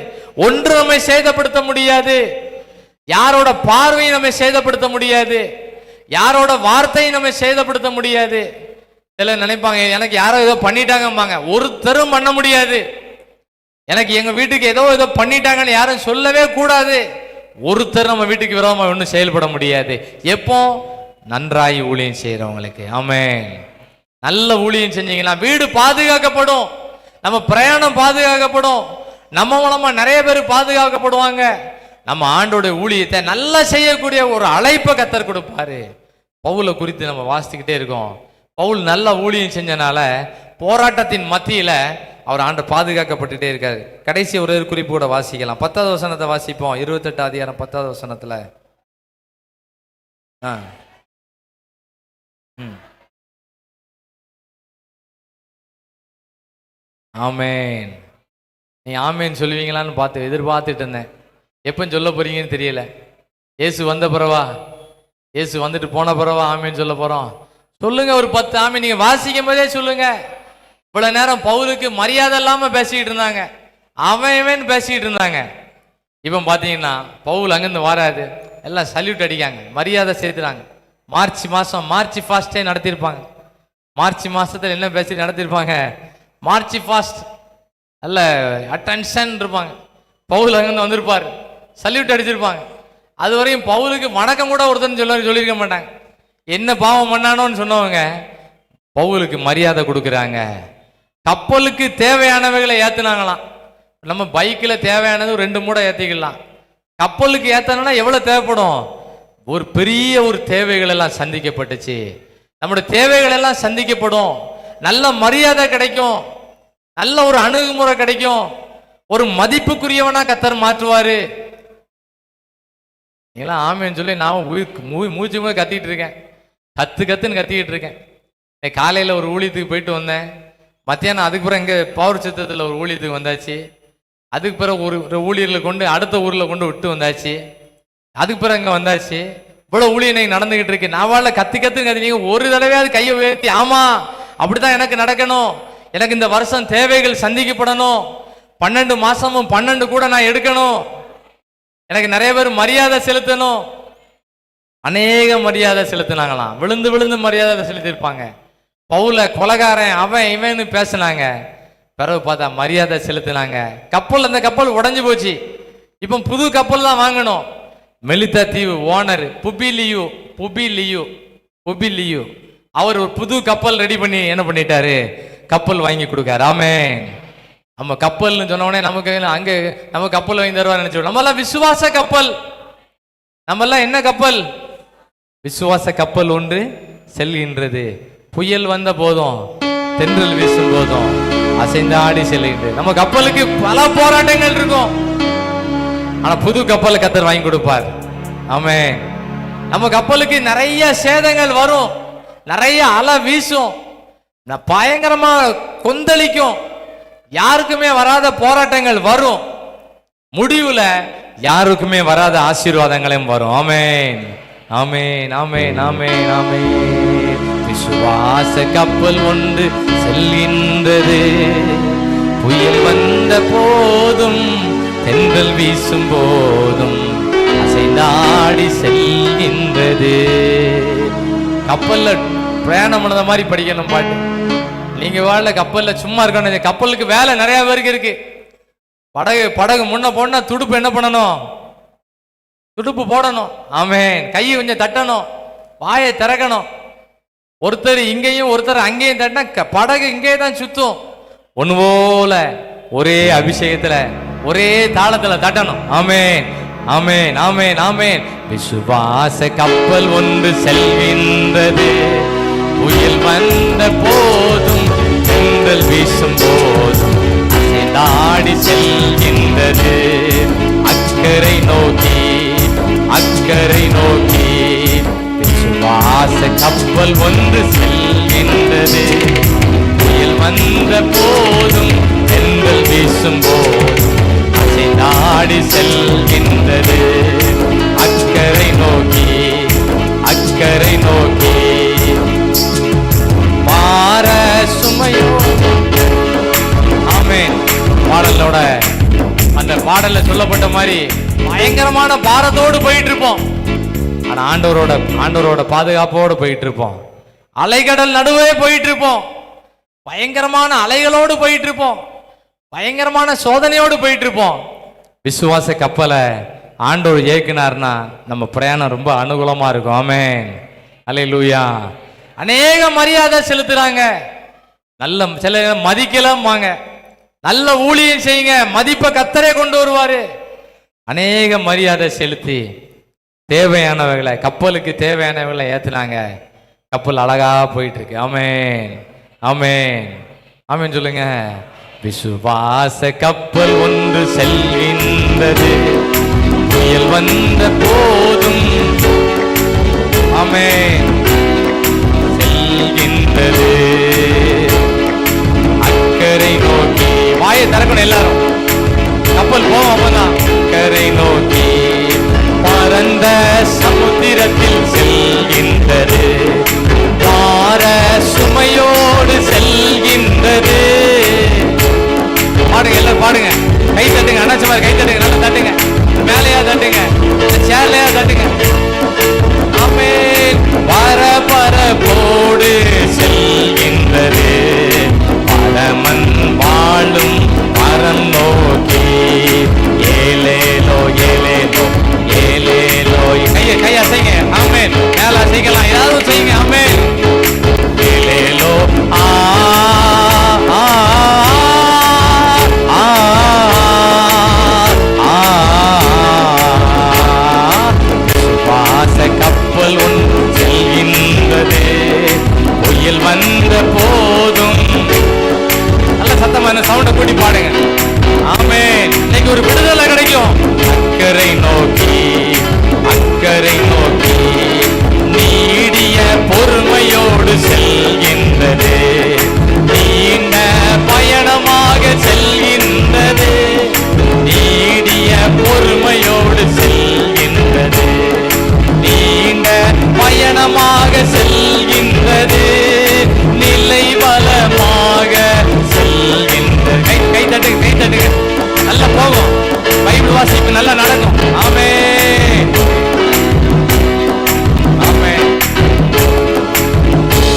ஒன்று நம்ம சேதப்படுத்த முடியாது. யாரோட பார்வையை நம்ம சேதப்படுத்த முடியாது. யாரோட வார்த்தையை நம்ம சேதப்படுத்த முடியாது. சில நினைப்பாங்க, எனக்கு யாரோ ஏதோ பண்ணிட்டாங்கம்பாங்க. ஒருத்தரும் பண்ண முடியாது. எனக்கு எங்க வீட்டுக்கு ஏதோ பண்ணிட்டாங்கன்னு யாரும் சொல்லவே கூடாது. ஒருத்தர் நம்ம வீட்டுக்கு விரோதமா ஒன்றும் செயல்பட முடியாது. எப்போ? நன்றாய் ஊழியம் செய்யறவங்களுக்கு. ஆமென். நல்ல ஊழியம் செஞ்சீங்கன்னா வீடு பாதுகாக்கப்படும், நம்ம பிரயாணம் பாதுகாக்கப்படும், நம்ம மூலமா நிறைய பேர் பாதுகாக்கப்படுவாங்க. நம்ம ஆண்டோட ஊழியத்தை நல்லா செய்யக்கூடிய ஒரு அழைப்பை கர்த்தர் கொடுப்பாரு. பவுலை குறித்து நம்ம வாசித்துக்கிட்டே இருக்கோம். பவுல் நல்ல ஊழியம் செஞ்சனால போராட்டத்தின் மத்தியில அவர் ஆண்டு பாதுகாக்கப்பட்டுட்டே இருக்காரு. கடைசி ஒரு குறிப்பு கூட வாசிக்கலாம். 10வது வசனத்தை வாசிப்போம். 28 அதிகாரம் 10வது வசனத்துல ஆமேன். நீ ஆமேன் சொல்லுவீங்களான்னு எதிர்பார்த்துட்டு இருந்தேன். எப்போ சொல்ல போறீங்கன்னு தெரியல. இயேசு வந்த பிறவா, இயேசு வந்துட்டு போன பிறவா ஆமேன்னு சொல்ல போறோம். சொல்லுங்க, ஒரு 10 ஆமேன் நீங்க வாசிக்கும் போதே சொல்லுங்க. இவ்வளவு நேரம் பவுலுக்கு மரியாதை இல்லாம பேசிக்கிட்டு இருந்தாங்க, அவன் பேசிக்கிட்டு இருந்தாங்க. இப்போ பாத்தீங்கன்னா பவுல் அங்கிருந்து வராது, எல்லாம் சல்யூட் அடிக்காங்க, மரியாதை சேர்த்துறாங்க. மார்ச் மாசம் மார்ச் ஃபாஸ்டே நடத்திருப்பாங்க. மார்ச் மாசத்துல என்ன பேசி நடத்திருப்பாங்க? மார்ச் ஃபாஸ்ட் நல்ல அட்டென்ஷன் இருப்பாங்க. பவுல் அங்கிருந்து வந்திருப்பாரு, சல்யூட் அடிச்சிருப்பாங்க. அது வரையும் பவுலுக்கு வணக்கம் கூட ஒருத்தன் சொல்லியிருக்க மாட்டாங்க. என்ன பாவம் பண்ணானோன்னு சொன்னவங்க பவுலுக்கு மரியாதை கொடுக்குறாங்க. கப்பலுக்கு தேவையானவைகளை ஏத்துனாங்களாம். நம்ம பைக்கில் தேவையானது 2 மூடை ஏற்றிக்கலாம். கப்பலுக்கு ஏத்தனா எவ்வளவு தேவைப்படும்? ஒரு பெரிய ஒரு தேவைகள் எல்லாம் சந்திக்கப்பட்டுச்சு. நம்முடைய தேவைகள் எல்லாம் சந்திக்கப்படும். நல்ல மரியாதை கிடைக்கும், நல்ல ஒரு அணுகுமுறை கிடைக்கும், ஒரு மதிப்புக்குரியவனா கர்த்தர் மாற்றுவாரு. நீங்களாம் ஆமேன்னு சொல்லி நான் மூச்சு மூச்சு கத்திட்டு இருக்கேன், கத்துன்னு கத்திக்கிட்டு இருக்கேன். காலையில் ஒரு ஊழியத்துக்கு போயிட்டு வந்தேன். மத்தியானம் அதுக்கு பிறகு இங்கே பவர் சித்தத்தில் ஒரு ஊழியத்துக்கு வந்தாச்சு. அதுக்கு பிறகு ஒரு ஊழியரில் கொண்டு அடுத்த ஊரில் கொண்டு விட்டு வந்தாச்சு. அதுக்கு பிறகு இங்கே வந்தாச்சு. இவ்வளோ ஊழியம் நீங்கள் நடந்துகிட்டு இருக்கு. நான் கத்துன்னு கத்தினீங்க. ஒரு தடவையாவது கையை உயர்த்தி ஆமா அப்படித்தான் எனக்கு நடக்கணும், எனக்கு இந்த வருஷம் தேவைகள் சந்திக்கப்படணும், 12 மாசமும் 12 கூட நான் எடுக்கணும், எனக்கு நிறைய பேர் மரியாதை செலுத்தணும். அநேக மரியாதை செலுத்தினாங்களாம். விழுந்து விழுந்து மரியாதை செலுத்திருப்பாங்க. பவுல கொலகாரன் அவன் இவன்னு பேசினாங்க. பிறகு பார்த்தா மரியாதை செலுத்தினாங்க. கப்பல், அந்த கப்பல் உடஞ்சி போச்சு. இப்போ புது கப்பல் தான் வாங்கணும். மெலிதா தீவு ஓனர் புபிலியு அவர் ஒரு புது கப்பல் ரெடி பண்ணி என்ன பண்ணிட்டாரு, கப்பல் வாங்கி கொடுக்காரு. ஆமென். நம்ம கப்பல்னு சொன்னோடனே நமக்கு அங்க நம்ம கப்பல் வாங்கி தருவார் நினைச்சோம். நம்ம எல்லாம் விசுவாச கப்பல். நம்ம எல்லாம் என்ன கப்பல்? விசுவாச கப்பல் ஒன்று செல்கின்றது. புயல் வந்த போதும், தென்றல் வீசும் போதும் அசைந்தாடி செல்கின்றது. நம்ம கப்பலுக்கு பல போராட்டங்கள் இருக்கும், ஆனா புது கப்பலை கர்த்தர் வாங்கி கொடுப்பார். ஆமென். நம்ம கப்பலுக்கு நிறைய சேதங்கள் வரும், நிறைய அலை வீசும், பயங்கரமா கொந்தளிக்கும், யாருக்குமே வராத போராட்டங்கள் வரும். முடிவுல யாருக்குமே வராத ஆசீர்வாதங்களும் வரும். ஆமென், ஆமென், ஆமென், ஆமென், ஆமென். விசுவாச கப்பல் ஒன்று செல்கின்றது. புயல் வந்த போதும், தென்றல் வீசும் போதும் அசைந்தாடி செல்கின்றது. கப்பல்ல பிரயாணம் பண்ணத மாதிரி படிக்கணும் பாட்டு. நீங்க வாழ கப்பல்ல சும்மா இருக்கணும். கப்பலுக்கு வேலை நிறைய பேருக்கு இருக்கு. படகு முன்ன போனா துடுப்பு என்ன பண்ணணும்? துடுப்பு போடணும். ஆமென். கையை கொஞ்சம் தட்டணும், வாயை திறக்கணும். ஒருத்தர் இங்கேயும் ஒருத்தர் அங்கேயும் தட்டினா படகு இங்கே தான் சுத்தும். ஒன்று போல ஒரே அபிஷேகத்துல ஒரே தாளத்துல தட்டணும். ஆமென், ஆமென், ஆமென், ஆமென். விசுவாச கப்பல் ஒன்று செல்கின்றது. புயல் வந்த போதும், தென்றல் வீசும் போதும் அசைந்தாடி செல்கின்றது. அக்கறை நோக்கி, அக்கறை நோக்கி விசுவாச கப்பல் ஒன்று செல்கின்றது. புயல் வந்த போதும், தென்றல் வீசும் போதும் அசைந்தாடி செல்கின்றது. அக்கறை நோக்கி, அக்கறை நோக்கி பார சுமையோ. ஆமென். பாடலோட அந்த பாடல்ல சொல்லப்பட்ட மாதிரி பயங்கரமான பாரத்தோடு போயிட்டு இருப்போம், ஆனா ஆண்டவரோட பாதுகாப்போடு போயிட்டு இருப்போம். அலைகடல் நடுவே போயிட்டு இருப்போம், பயங்கரமான அலைகளோடு போயிட்டு இருப்போம், பயங்கரமான சோதனையோடு போயிட்டு இருப்போம். விசுவாச கப்பலை ஆண்டவர் இயக்குனார்னா நம்ம பிரயாணம் ரொம்ப அனுகூலமா இருக்கும். ஆமென், அல்லேலூயா. அநேக மரியாதை செலுத்துறாங்க, நல்ல சில மதிக்கலாம்வாங்க. நல்ல ஊழியம் செய்யுங்க, மதிப்பை கர்த்தரே கொண்டு வருவாரு. அநேக மரியாதை செலுத்தி தேவையானவர்களை, கப்பலுக்கு தேவையானவர்களை ஏத்துனாங்க. கப்பல் அழகா போயிட்டு இருக்கு. ஆமென், ஆமென், ஆமென் சொல்லுங்க. விசுவாச கப்பல் ஒன்று செல்கின்றது. புயல் வந்த போதும், ஆமென், செல்கின்றது. அக்கறை நோக்கி, வாயை திறக்கணும் எல்லாரும். கப்பல் போவோம் அப்பதான். அக்கறை நோக்கி பரந்த சமுத்திரத்தில் செல்கின்றது. பார சுமையோடு செல்கின்றது. பாடுங்க, எல்லாரும் பாடுங்க. கை தட்டுங்க, அண்ணாச்சி மாதிரி கை தட்டுங்க, நல்லா தட்டுங்க. மேலையா தட்டுங்க, சேர்லையா தட்டுங்க. ஆமென். பரபரப்போடு செல்கின்றது. பரமன் வாழும் மரம் நோக்கி. ஏலேலோ ஏலேலோ ஏலேலோ. கையை அசைங்க. ஆமென். மேல அசைக்கலாம், ஏதாவது செய்யுங்க. ஆமென். ஏலேலோ ஆ ஆ ஆ ஆ. விசுவாச கப்பல் ஒன்று செல்கின்றது. புயல் வந்த போதும். நல்ல சத்தமான சவுண்ட கூட்டி பாடுங்க. ஆமென். இன்னைக்கு ஒரு விடுதலை கிடைக்கும். அக்கறை நோக்கி, அக்கறை நோக்கி நீடிய பொறுமையோடு செல்கின்றது. நீண்ட பயணமாக செல்கின்றது. நீடிய பொறுமையோடு செல்கின்றது. நீண்ட பயணமாக செல்கின்றது. நிலை வளமாக செல்கின்றது. கை தட்டுங்க, கை தட்டுங்க. நல்லா போகும். பைபிள் வாசிப்பு நல்லா நடக்கும். ஆமென், ஆமென்.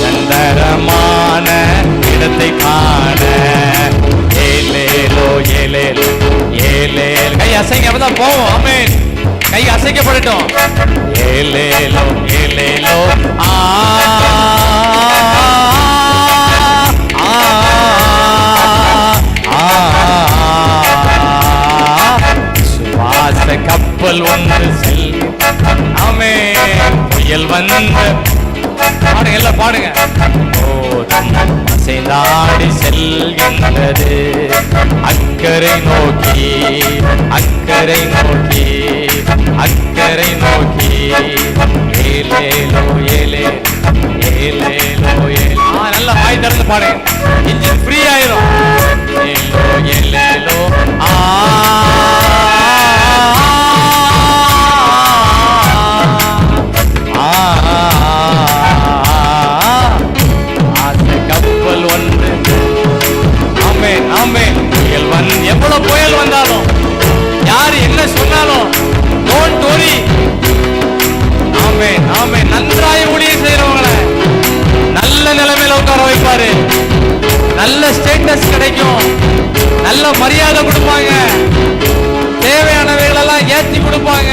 சந்தரமான இடத்தை காண. ஏலேலோ ஏலேலோ ஏலேல். கை அசைங்க, அப்பதான் போவோம். ஆமென். கை அசைக்கப்படட்டும். ஏலேலோ ஏலேலோ ஆ சுவாச கப்பல் ஒன்று செல். ஆமென். புயல் வந்த பாடுங்க, எல்லாம் பாடுங்க. ஓடும் அசைந்தாடி செல்கின்றது அக்கறை நோக்கி, அக்கறை நோக்கி, அக்கறை நோக்கி. ஏலேலோ ஏலே ஏலேலோ ஏலே. நல்லா வாய் திறந்து பாடுங்க, இன்ஜின் ஃப்ரீ ஆயிரும். ஏலோ ஏலேலோ ஆ எவ்வளவு புயல் வந்தாலும், யாரு என்ன சொன்னாலும் டோன்ட் வரி. ஆமென் ஆமென். நன்றாய் ஊழியம் செய்யறவங்களை நல்ல நிலைமையில உட்கார வைப்பாரு. நல்ல ஸ்டேட்டஸ் கிடைக்கும், நல்ல மரியாதை கொடுப்பாங்க, தேவையானவைகள் எல்லாம் ஏத்தி கொடுப்பாங்க.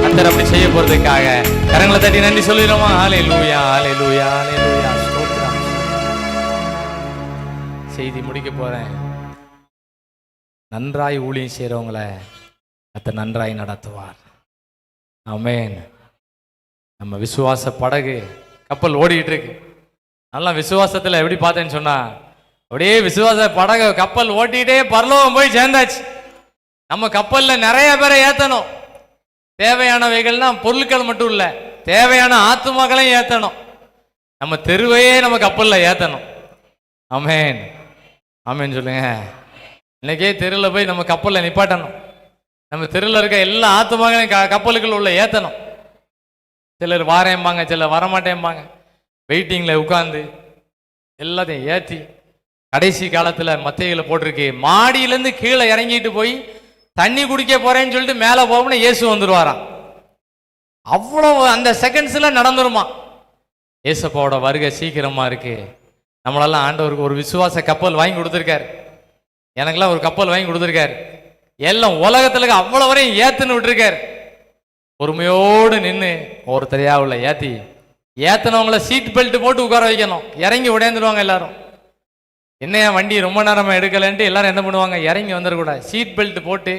கர்த்தர் அப்படி செய்ய போறதுக்காக கரங்களை தட்டி நன்றி சொல்லிடுமா? ஹல்லேலூயா ஹல்லேலூயா ஹல்லேலூயா. ஸ்தோத்திரம். செய்தி முடிக்க போறேன். நன்றாய் ஊழியம் செய்கிறவங்களை கர்த்தர் நன்றாய் நடத்துவார். ஆமென். நம்ம விசுவாச படகு கப்பல் ஓடிக்கிட்டு இருக்கு. நல்லா விசுவாசத்தில் எப்படி பார்த்தேன்னு சொன்னா, அப்படியே விசுவாச படகு கப்பல் ஓட்டிக்கிட்டே பரலோகம் போய் சேர்ந்தாச்சு. நம்ம கப்பலில் நிறைய பேரை ஏற்றணும். தேவையானவைகள்னா பொருட்கள் மட்டும் இல்லை, தேவையான ஆத்துமாக்களையும் ஏற்றணும். நம்ம தெருவையே நம்ம கப்பலில் ஏற்றணும். ஆமென் ஆமென் சொல்லுங்க. இன்னைக்கே தெருவில் போய் நம்ம கப்பலில் நிப்பாட்டணும். நம்ம தெருவில் இருக்க எல்லா ஆத்துமாக்களையும் கப்பலுக்குள்ள உள்ள ஏற்றணும். சிலர் வாரேம்பாங்க, சிலர் வரமாட்டேம்பாங்க. வெயிட்டிங்கில் உட்காந்து எல்லாத்தையும் ஏற்றி கடைசி காலத்தில் மத்தேயுல போட்டிருக்கு, மாடியிலேருந்து கீழே இறங்கிட்டு போய் தண்ணி குடிக்க போறேன்னு சொல்லிட்டு மேலே போகணும்னு இயேசு வந்துடுவாராம். அவ்வளோ அந்த செகண்ட்ஸில் நடந்துருமா. இயேசப்பாவோட வருகை சீக்கிரமாக இருக்கு. நம்மளெல்லாம் ஆண்டவருக்கு ஒரு விசுவாச கப்பல் வாங்கி கொடுத்துருக்காரு. எனக்கெல்லாம் ஒரு கப்பல் வாங்கி கொடுத்துருக்காரு. எல்லாம் உலகத்தில் அவ்வளோ வரையும் ஏற்றுன்னு விட்டுருக்காரு. பொறுமையோடு நின்று ஒருத்தரையா உள்ள ஏற்றினவங்கள சீட் பெல்ட் போட்டு உட்கார வைக்கணும். இறங்கி உடைந்துடுவாங்க எல்லாரும். என்னையா வண்டி ரொம்ப நேரமாக எடுக்கலைன்ட்டு எல்லாரும் என்ன பண்ணுவாங்க, இறங்கி வந்துடக்கூடாது. சீட் பெல்ட் போட்டு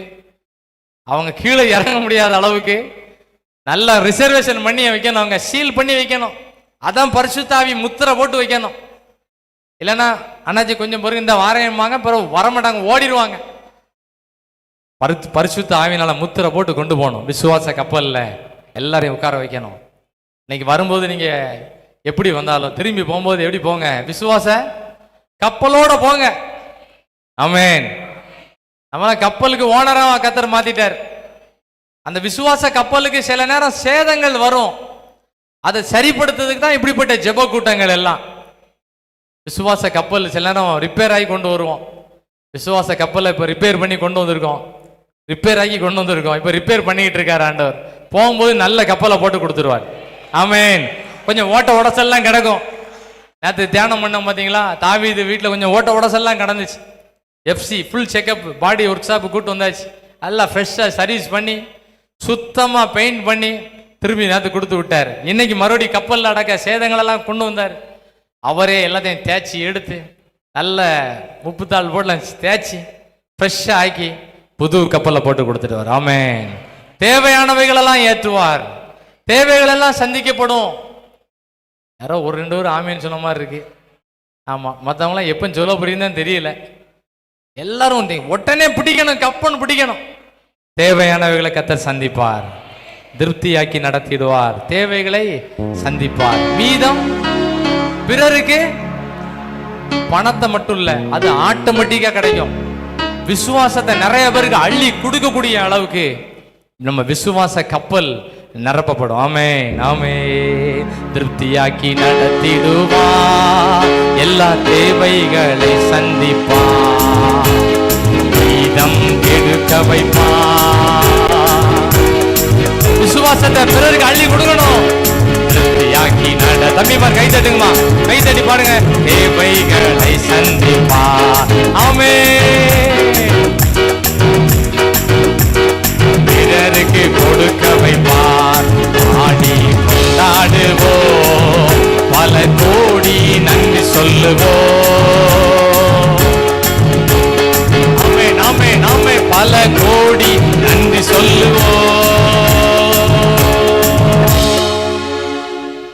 அவங்க கீழே இறங்க முடியாத அளவுக்கு நல்லா ரிசர்வேஷன் பண்ணி வைக்கணும். அவங்க சீல் பண்ணி வைக்கணும். அதான் பரிசுத்தாவி முத்திரை போட்டு வைக்கணும். இல்லைன்னா அண்ணாச்சி கொஞ்சம் பொறுங்க இந்த வாரேம்பாங்க, பிறகு வரமாட்டாங்க, ஓடிடுவாங்க. பரிசுத்த ஆவியினால முத்திரை போட்டு கொண்டு போகணும். விசுவாச கப்பலில் எல்லாரையும் உட்கார வைக்கணும். இன்னைக்கு வரும்போது நீங்க எப்படி வந்தாலும் திரும்பி போகும்போது எப்படி போங்க, விசுவாச கப்பலோட போங்க. ஆமென். நம்மள கப்பலுக்கு ஓனரா கர்த்தர் மாத்திட்டார். அந்த விசுவாச கப்பலுக்கு சில நேரம் சேதங்கள் வரும். அதை சரிப்படுத்துறதுக்கு தான் இப்படிப்பட்ட ஜெப கூட்டங்கள் எல்லாம். விசுவாச கப்பல் சில நேரம் ரிப்பேர் ஆகி கொண்டு வருவோம். விசுவாச கப்பலை இப்போ ரிப்பேர் பண்ணி கொண்டு வந்திருக்கோம். ரிப்பேர் ஆகி கொண்டு வந்திருக்கோம். இப்போ ரிப்பேர் பண்ணிட்டு இருக்காரு ஆண்டவர். போகும்போது நல்ல கப்பலை போட்டு கொடுத்துருவார். ஆமென். கொஞ்சம் ஓட்ட உடசல்லாம் கிடக்கும். நேற்று தியானம் பண்ணோம் பார்த்தீங்களா, தாவீது வீட்டில் கொஞ்சம் ஓட்ட உடசல்லாம் கிடந்துச்சு. FC full checkup body work shop கூப்பிட்டு வந்தாச்சு. நல்லா ஃப்ரெஷ்ஷாக சர்வீஸ் பண்ணி சுத்தமாக பெயிண்ட் பண்ணி திரும்பி நேற்று கொடுத்து விட்டார். இன்னைக்கு மறுபடியும் கப்பலில் அடக்க சேதங்களெல்லாம் கொண்டு வந்தார். அவரே எல்லாத்தையும் தேய்ச்சி எடுத்து நல்ல உப்புத்தாள் போடலாம் தேய்ச்சி ஃப்ரெஷ்ஷாக ஆக்கி புது கப்பலில் போட்டு கொடுத்துட்டு. ஆமென். தேவையானவைகளெல்லாம் ஏற்றுவார். தேவைகளெல்லாம் சந்திக்கப்படும். யாரோ ஒரு 2 பேர் ஆமேன்னு சொன்ன மாதிரி இருக்கு. ஆமாம், மற்றவங்களாம் எப்போ சொல்ல புரியுதுன்னு தெரியல. எல்லாரும் உடனே பிடிக்கணும், கப்பன் பிடிக்கணும். தேவையானவைகளை கர்த்தர் சந்திப்பார், திருப்தியாக்கி நடத்திடுவார், தேவைகளை சந்திப்பார். மீதம் பிறருக்கு பணத்தை மட்டும் இல்ல, அது ஆட்டோமேட்டிக்கா கிடைக்கும். விசுவாசத்தை நிறைய பேருக்கு அள்ளி கொடுக்கக்கூடிய அளவுக்கு நம்ம விசுவாச கப்பல் நிரப்பப்படும். ஆமென் ஆமென். திருப்தியாக்கி நடத்திடுவா, எல்லா தேவைகளை சந்திப்பா, மீதம் எடுக்க வைப்பா. விசுவாசத்தை பிறருக்கு அள்ளி கொடுக்கணும். திருப்தியாக்கி நட. தம்பிமார் கை தட்டுங்கம்மா, கை தட்டி பாடுங்க. தேவைகளை சந்திப்பா. ஆமென். பிறருக்கு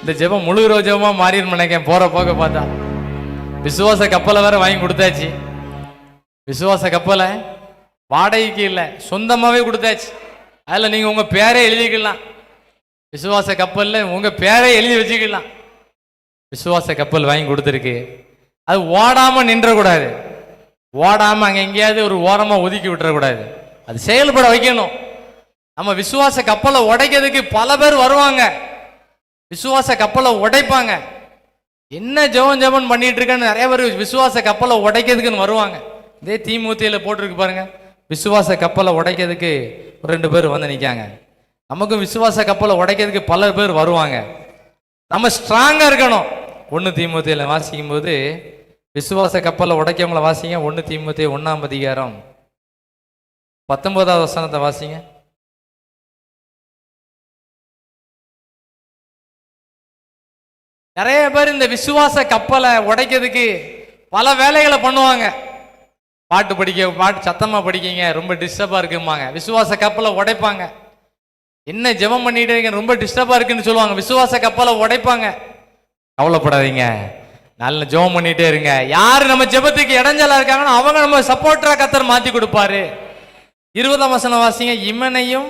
இந்த ஜெபம் முழுகிற ஜெபமா மாறிடும் நினைக்கேன். போற போக பார்த்தா விசுவாச கப்பலை வேற வாங்கி கொடுத்தாச்சு. விசுவாச கப்பலை வாடகைக்கு இல்லை, சொந்தமாவே கொடுத்தாச்சு. அதில் நீங்க உங்க பேரை எழுதிக்கலாம். விசுவாச கப்பல்ல உங்க பேரை எழுதி வச்சுக்கலாம். விசுவாச கப்பல் வாங்கி கொடுத்துருக்கு. அது ஓடாம நின்றக்கூடாது, ஓடாம அங்க எங்கேயாவது ஒரு ஓரமா ஒதுக்கி விட்டுறக்கூடாது. அது செயல்பட வைக்கணும். நம்ம விசுவாச கப்பலை உடைக்கிறதுக்கு பல பேர் வருவாங்க, விசுவாச கப்பலை உடைப்பாங்க. என்ன ஜெபம் பண்ணிட்டு இருக்கேன்னு நிறைய பேர் விசுவாச கப்பலை உடைக்கிறதுக்குன்னு வருவாங்க. இதே தீமோத்தேயுல போட்டிருக்கு பாருங்க, விசுவாச கப்பலை உடைக்கிறதுக்கு 2 பேர் வந்து நிற்காங்க. நமக்கும் விசுவாச கப்பலை உடைக்கிறதுக்கு பல பேர் வருவாங்க. நம்ம ஸ்ட்ராங்கா இருக்கணும். 1 தீமோத்தேயுல வாசிக்கும் போது விசுவாச கப்பலை உடைக்கவங்களை வாசிங்க. 1 தீமோத்தேயு 1ஆம் அதிகாரம் 19வது வசனத்தை வாசிங்க. நிறைய பேர் இந்த விசுவாச கப்பலை உடைக்கிறதுக்கு பல வேலைகளை பண்ணுவாங்க. பாட்டு சத்தமா படிக்கீங்க, ரொம்ப டிஸ்டர்பா இருக்குமாங்க. விசுவாச கப்பலை உடைப்பாங்க. என்ன ஜெபம் பண்ணிட்டு இருக்கீங்க, ரொம்ப டிஸ்டர்பா இருக்குன்னு சொல்லுவாங்க. விசுவாச கப்பலை உடைப்பாங்க. கவலைப்படாதீங்க, நல்ல ஜெபம் பண்ணிட்டே இருங்க. யாரு நம்ம ஜெபத்துக்கு இடைஞ்சலா இருக்காங்கன்னா அவங்க நம்ம சப்போர்ட்டரா கர்த்தர் மாத்தி கொடுப்பாரு. 20ஆம் வசனம் வாசிங்க. இமனையும்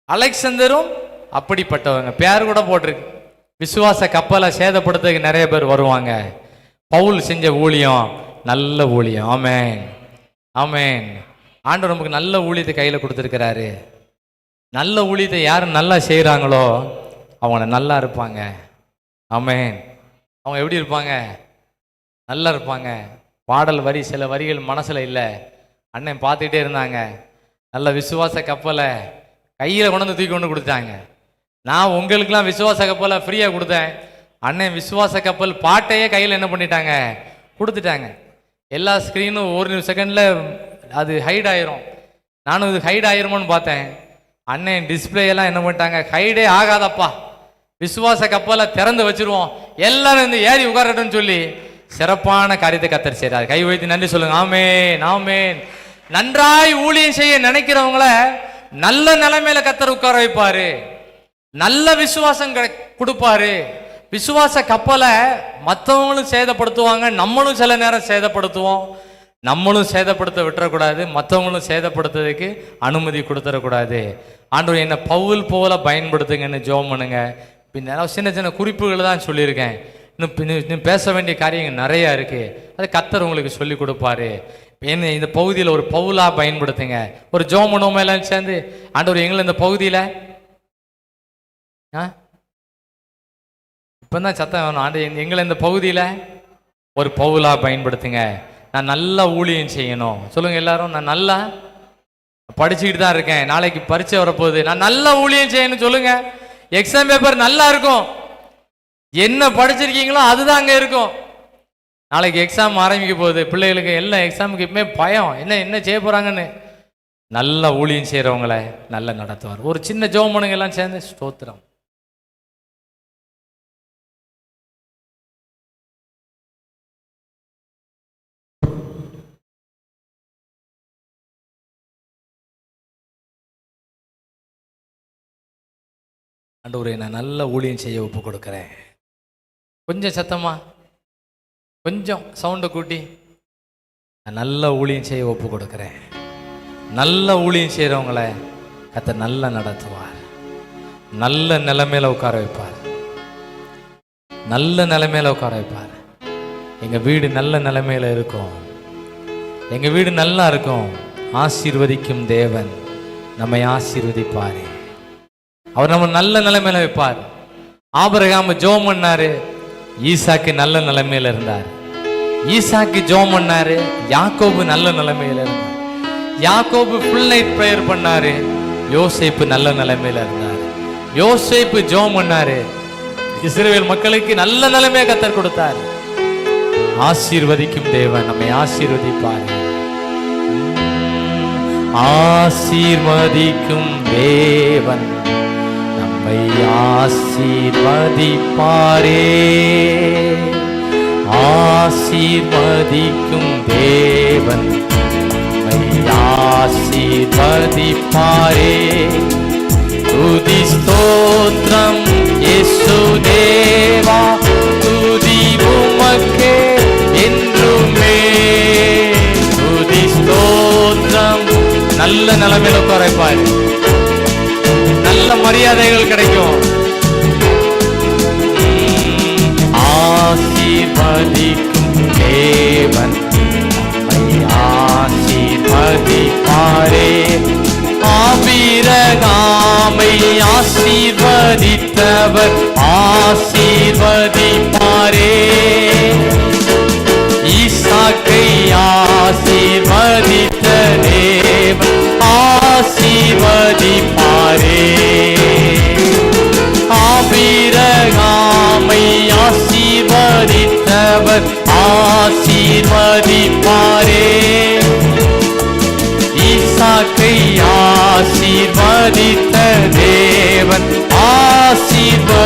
அலெக்சந்தரும் அப்படிப்பட்டவங்க, பேர் கூட போட்டிருக்கு. விசுவாச கப்பலை சேதப்படுத்துறதுக்கு நிறைய பேர் வருவாங்க. பவுல் செஞ்ச ஊழியம் நல்ல ஊழியம். ஆமென், ஆமென். ஆண்டவர் நமக்கு நல்ல ஊழியத்தை கையில் கொடுத்துருக்கிறாரு. நல்ல ஊழியத்தை யார் நல்லா செய்கிறாங்களோ அவங்க நல்லா இருப்பாங்க. ஆமென். அவங்க எப்படி இருப்பாங்க? நல்லா இருப்பாங்க. பாடல் வரி சில வரிகள் மனசில் இல்லை, அண்ணன் பார்த்துக்கிட்டே இருந்தாங்க. நல்ல விசுவாச கப்பலை கையில் கொண்டு வந்து தூக்கி கொண்டு கொடுத்தாங்க. நான் உங்களுக்கெல்லாம் விசுவாச கப்பலை ஃப்ரீயாக கொடுத்தேன். அண்ணன் விசுவாச கப்பல் பாட்டையே கையில் என்ன பண்ணிட்டாங்க, கொடுத்துட்டாங்க. எல்லா ஸ்க்ரீனும் 1 செகண்டில் அது ஹைட் ஆயிரும். நானும் இது ஹைட் ஆயிருமோன்னு பார்த்தேன். அண்ணன் டிஸ்பிளே எல்லாம் என்ன பண்ணிட்டாங்க, ஹைடே ஆகாதப்பா, விசுவாச கப்பலை திறந்து வச்சிருவோம், எல்லாரும் இந்த ஏறி உட்காரட்டும்னு சொல்லி சிறப்பான காரியத்தை கர்த்தர் செய்றார். கை வைத்து நன்றி சொல்லுங்க. ஆமென், ஆமென். நன்றாய் ஊழியம் செய்ய நினைக்கிறவங்கள நல்ல நிலைமையில கர்த்தர் உட்கார வைப்பாரு, நல்ல விசுவாசம் கொடுப்பாரு. விசுவாச கப்பலை மற்றவங்களும் சேதப்படுத்துவாங்க, நம்மளும் சில நேரம் சேதப்படுத்துவோம். நம்மளும் சேதப்படுத்த விட்டுறக்கூடாது, மற்றவங்களும் சேதப்படுத்துறதுக்கு அனுமதி கொடுத்துடக்கூடாது. ஆண்டவர் என்ன பவுல் போல பயன்படுத்துங்கன்னு ஜெபம் பண்ணுங்க. பின்ன சின்ன சின்ன குறிப்புகள் தான் சொல்லியிருக்கேன். இன்னும் பேச வேண்டிய காரியங்கள் நிறையா இருக்கு. அது கர்த்தர் உங்களுக்கு சொல்லி கொடுப்பாரு. என்ன இந்த பகுதியில் ஒரு பவுலா பயன்படுத்துங்க. ஒரு ஜெபம் பண்ணுவோம் எல்லாம் சேர்ந்து, ஆண்டவர் எங்களை இந்த பகுதியில் இப்பதான் சத்தம் வேணும். ஆண்டு எங்களை இந்த பகுதியில் ஒரு பவுலா பயன்படுத்துங்க. நான் நல்லா ஊழியம் செய்யணும் சொல்லுங்க எல்லாரும். நான் நல்லா படிச்சுக்கிட்டு தான் இருக்கேன், நாளைக்கு பரீட்சை வரப்போகுது, நான் நல்லா ஊழியம் செய்யணும் சொல்லுங்க. எக்ஸாம் பேப்பர் நல்லா இருக்கும், என்ன படிச்சிருக்கீங்களோ அதுதான் அங்கே இருக்கும். நாளைக்கு எக்ஸாம் ஆரம்பிக்க போகுது, பிள்ளைகளுக்கு எல்லாம் எக்ஸாமுக்கு இப்பவுமே பயம், என்ன செய்ய போறாங்கன்னு. நல்லா ஊழியம் செய்யறவங்களை நல்லா நடத்துவார். ஒரு சின்ன ஜெபம் பண்ணுங்க எல்லாம் சேர்ந்து. ஸ்தோத்திரம். ஆண்டவரே, நான் நல்ல ஊழியம் செய்ய ஒப்பு கொடுக்குறேன். கொஞ்சம் சத்தமா, கொஞ்சம் சவுண்டை கூட்டி, நான் நல்ல ஊழியம் செய்ய ஒப்பு கொடுக்குறேன். நல்ல ஊழியம் செய்கிறவங்கள கர்த்தர் நல்லா நடத்துவார், நல்ல நிலைமையில உட்கார வைப்பார், நல்ல நிலைமையில உட்கார வைப்பார். எங்கள் வீடு நல்ல நிலைமையில இருக்கும், எங்கள் வீடு நல்லா இருக்கும். ஆசீர்வதிக்கும் தேவன் நம்மை ஆசீர்வதிப்பார். அவர் நம்ம நல்ல நிலைமையில வைப்பார். ஆபிரகாம் ஜெபம் பண்ணாரு, ஈசாக்கு நல்ல நிலைமையில இருந்தார். ஈசாக்கு ஜெபம் பண்ணாரு, யாக்கோபு நல்ல நிலைமையில இருந்தார். யாக்கோபு ஃபுல் நைட் பிரேயர் பண்ணாரு, யோசேப்பு நல்ல நிலைமையில இருந்தார். யோசேப்பு ஜெபம் பண்ணாரு, இஸ்ரவேல் மக்களுக்கு நல்ல நிலைமையை கர்த்தர் கொடுத்தார். ஆசீர்வதிக்கும் தேவன் நம்மை ஆசீர்வதிப்பார். ஆசீர்வதிக்கும் தேவன் நம்மை ஆசீர்வதிப்பாரே. ஆசீர்வதிக்கும் தேவன் நம்மை ஆசீர்வதிப்பாரே. துதி ஸ்தோத்திரம் இயேசு தேவா, துதி உமக்கே என்றுமே. துதி ஸ்தோத்திரம். நல்ல நிலைமையில குறைப்பாரு, நல்ல மரியாதைகள் கிடைக்கும். ஆசீர்வதிக்கும் தேவன் நம்மை ஆசீர்வதிப்பாரே. ஆபிரகாமை ஆசீர்வதித்தவர் ஆசீர்வதிப்பாரே. ஈசாக்கை ஆசீர்வதித்த தேவன் ஆசீர்வதிப்பாரே. ஆபிரகாமை ஆசீர்வதித்தவர் ஆசீர்வதிப்பாரே. ஈசாக்கை ஆசீர்வதித்த தேவன் ஆசீர்வதிப்பாரே.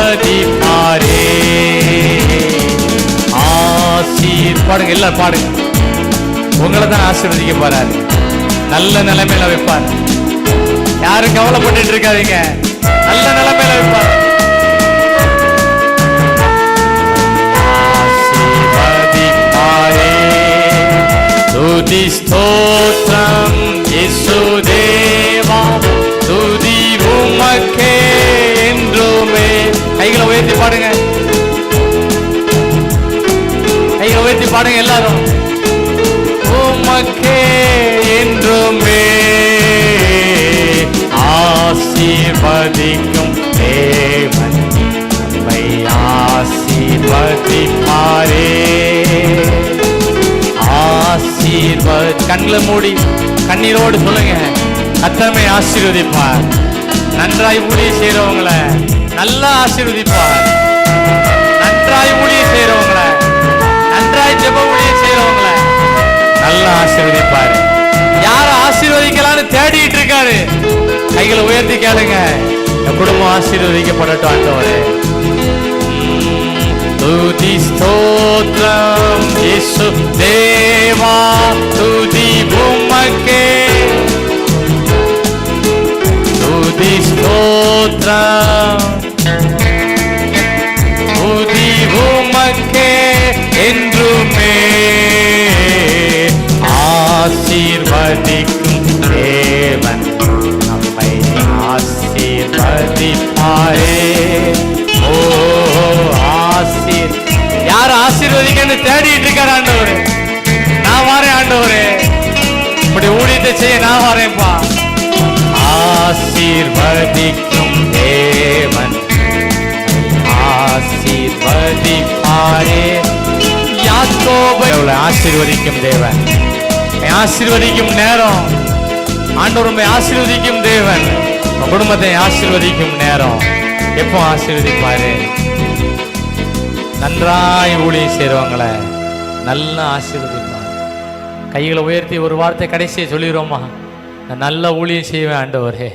பாடுங்க, எல்லாரும் பாடுங்க. உங்களை தான் ஆசீர்வதிக்க போறாரு, நல்ல நிலைமையில வைப்பார். யாரும் கவலைப்பட்டு இருக்காதீங்க, நல்ல நிலைமையில வைப்பார். ஆசீர்வதிப்பாரே. துதி ஸ்தோத்திரம் இயேசு தேவா, துதி உமக்கே என்றுமே. கைகளை உயர்த்தி பாடுங்க, கைகளை உயர்த்தி பாடுங்க எல்லாரும். உமக்கே என்றுமே. ஆசீர்வதிக்கும் தேவன் நம்மை ஆசீர்வதிப்பாரே. கண்களை மூடி கண்ணீரோடு சொல்லுங்க, கர்த்தரை ஆசீர்வதிப்பார். நன்றாய் ஊழியம் செய்யறவங்களை நல்லா ஆசீர்வதிப்பார். நன்றாய் ஊழியம் செய்யறவங்களை, நன்றாய் ஜெப ஊழியம் செய்யறவங்களை நல்லா ஆசீர்வதிப்பார். யார ஆசீர்வதிக்கலான்னு தேடிட்டு இருக்காரு, கைகளை உயர்த்தி கேளுங்க. என் குடும்பம் ஆசீர்வதிக்கப்படட்டும் ஆண்டவரே. துதி ஸ்தோத்திரம் இயேசு தேவா, துதி உமக்கே. துதி ஸ்தோத்திரம், துதி உமக்கே என்றுமே. ஆசீர்வதிக்கும் தேவன் நம்மை ஆசீர்வதிப்பாரே. ஓ யார் ஆசீர்வதிக்கன்னு தேடிட்டு இருக்காரு ஆண்டவரே. நான் வரேன் ஆண்டவரே, இப்படி ஊழியத்தை செய்ய நான் வரேன்ப்பா. ஆசீர்வதிக்கும் தேவன் ஆசீர்வதிப்பாரே. யாக்கோபை ஆசீர்வதிக்கும் தேவன், ஆசீர்வதிக்கும் நேரம். ஆண்டவரை ஆசீர்வதிக்கும் தேவன் குடும்பத்தை ஆசீர்வதிக்கும் நேரம். எப்போ ஆசீர்வதிப்பாரு? நன்றாய் ஊழியம் செய்றவங்களை நல்லா ஆசீர்வதிப்பார். கைகளை உயர்த்தி ஒரு வார்த்தை கடைசியை சொல்லிடுவோமா? நான் நல்ல ஊழியம் செய்வேன் ஆண்டவரே,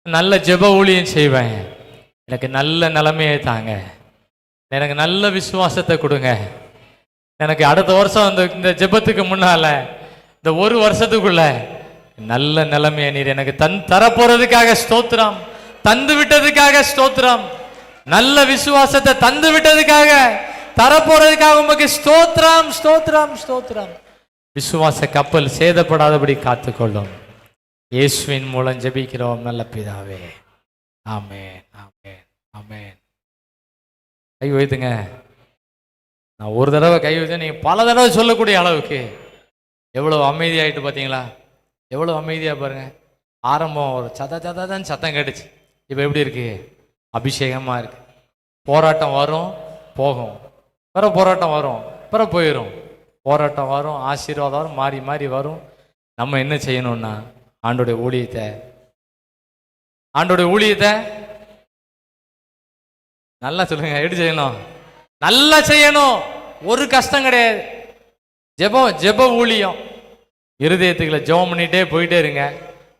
நல்ல ஜெப ஊழியம் செய்வேன். எனக்கு நல்ல நிலைமையை தாங்க, எனக்கு நல்ல விசுவாசத்தை கொடுங்க. எனக்கு அடுத்த வருஷம் இந்த ஜெபத்துக்கு முன்னால இந்த ஒரு வருஷத்துக்குள்ள நல்ல நிலைமையை நீர் எனக்கு தரப்போறதுக்காக ஸ்தோத்திரம், தந்து விட்டதுக்காக ஸ்தோத்திரம். நல்ல விசுவாசத்தை தந்து விட்டதுக்காக, தரப்போறதுக்காக உமக்கு ஸ்தோத்திரம் ஸ்தோத்திரம் ஸ்தோத்திரம். விசுவாச கப்பல் சேதப்படாதபடி காத்துக்கொள்ளும். இயேசுவின் மூலம் ஜெபிக்கிறோம் நல்ல பிதாவே, ஆமென் ஆமென் ஆமென். கை வைத்துங்க. நான் ஒரு தடவை கை வைத்தேன், நீங்க பல தடவை சொல்லக்கூடிய அளவுக்கு எவ்வளவு அமைதியாயிட்டு பார்த்தீங்களா? எவ்வளவு அமைதியா பாருங்க. ஆரம்பம் ஒரு சதான் சத்தம் கேட்டுச்சு, இப்போ எப்படி இருக்கு? அபிஷேகமா இருக்கு. போராட்டம் வரும் போகும், பிற போராட்டம் வரும் பிற போயிடும். போராட்டம் வரும், ஆசீர்வாதம் வரும், மாறி மாறி வரும். நம்ம என்ன செய்யணும்னா ஆண்டோடைய ஊழியத்தை நல்லா சொல்லுங்க. எப்படி செய்யணும்? நல்லா செய்யணும். ஒரு கஷ்டம் கிடையாது. ஜெப ஊழியம் இருதயத்துக்குள்ள ஜெபம் பண்ணிட்டே போயிட்டே இருங்க.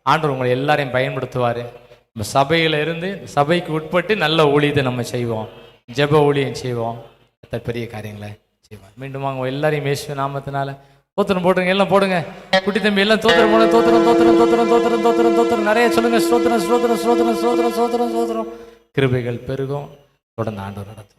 ஆண்டவர் உங்களை எல்லாரையும் பயன்படுத்துவார். நம்ம சபையில் இருந்து சபைக்கு உட்பட்டு நல்ல ஊழியத்தை நம்ம செய்வோம், ஜெப ஊழியம் செய்வோம், பெரிய காரியங்களை செய்வோம். மீண்டும் அவங்க எல்லாரையும் இயேசு நாமத்தினால தோத்திரம் போடுங்க, எல்லாம் போடுங்க. குட்டி தம்பி எல்லாம் தோத்திரம் போடுங்க. தோத்திரம் தோத்திரம் தோத்திரம் தோத்திரம் தோத்திரம் தோத்திரம் நிறைய சொல்லுங்க. ஸ்தோத்திரம் ஸ்தோத்திரம் ஸ்தோத்திரம் ஸ்தோத்திரம் ஸ்தோத்திரம் ஸ்தோத்திரம். கிருபைகள் பெருகும். தொடர்ந்து ஆண்டவர் நடத்தும்.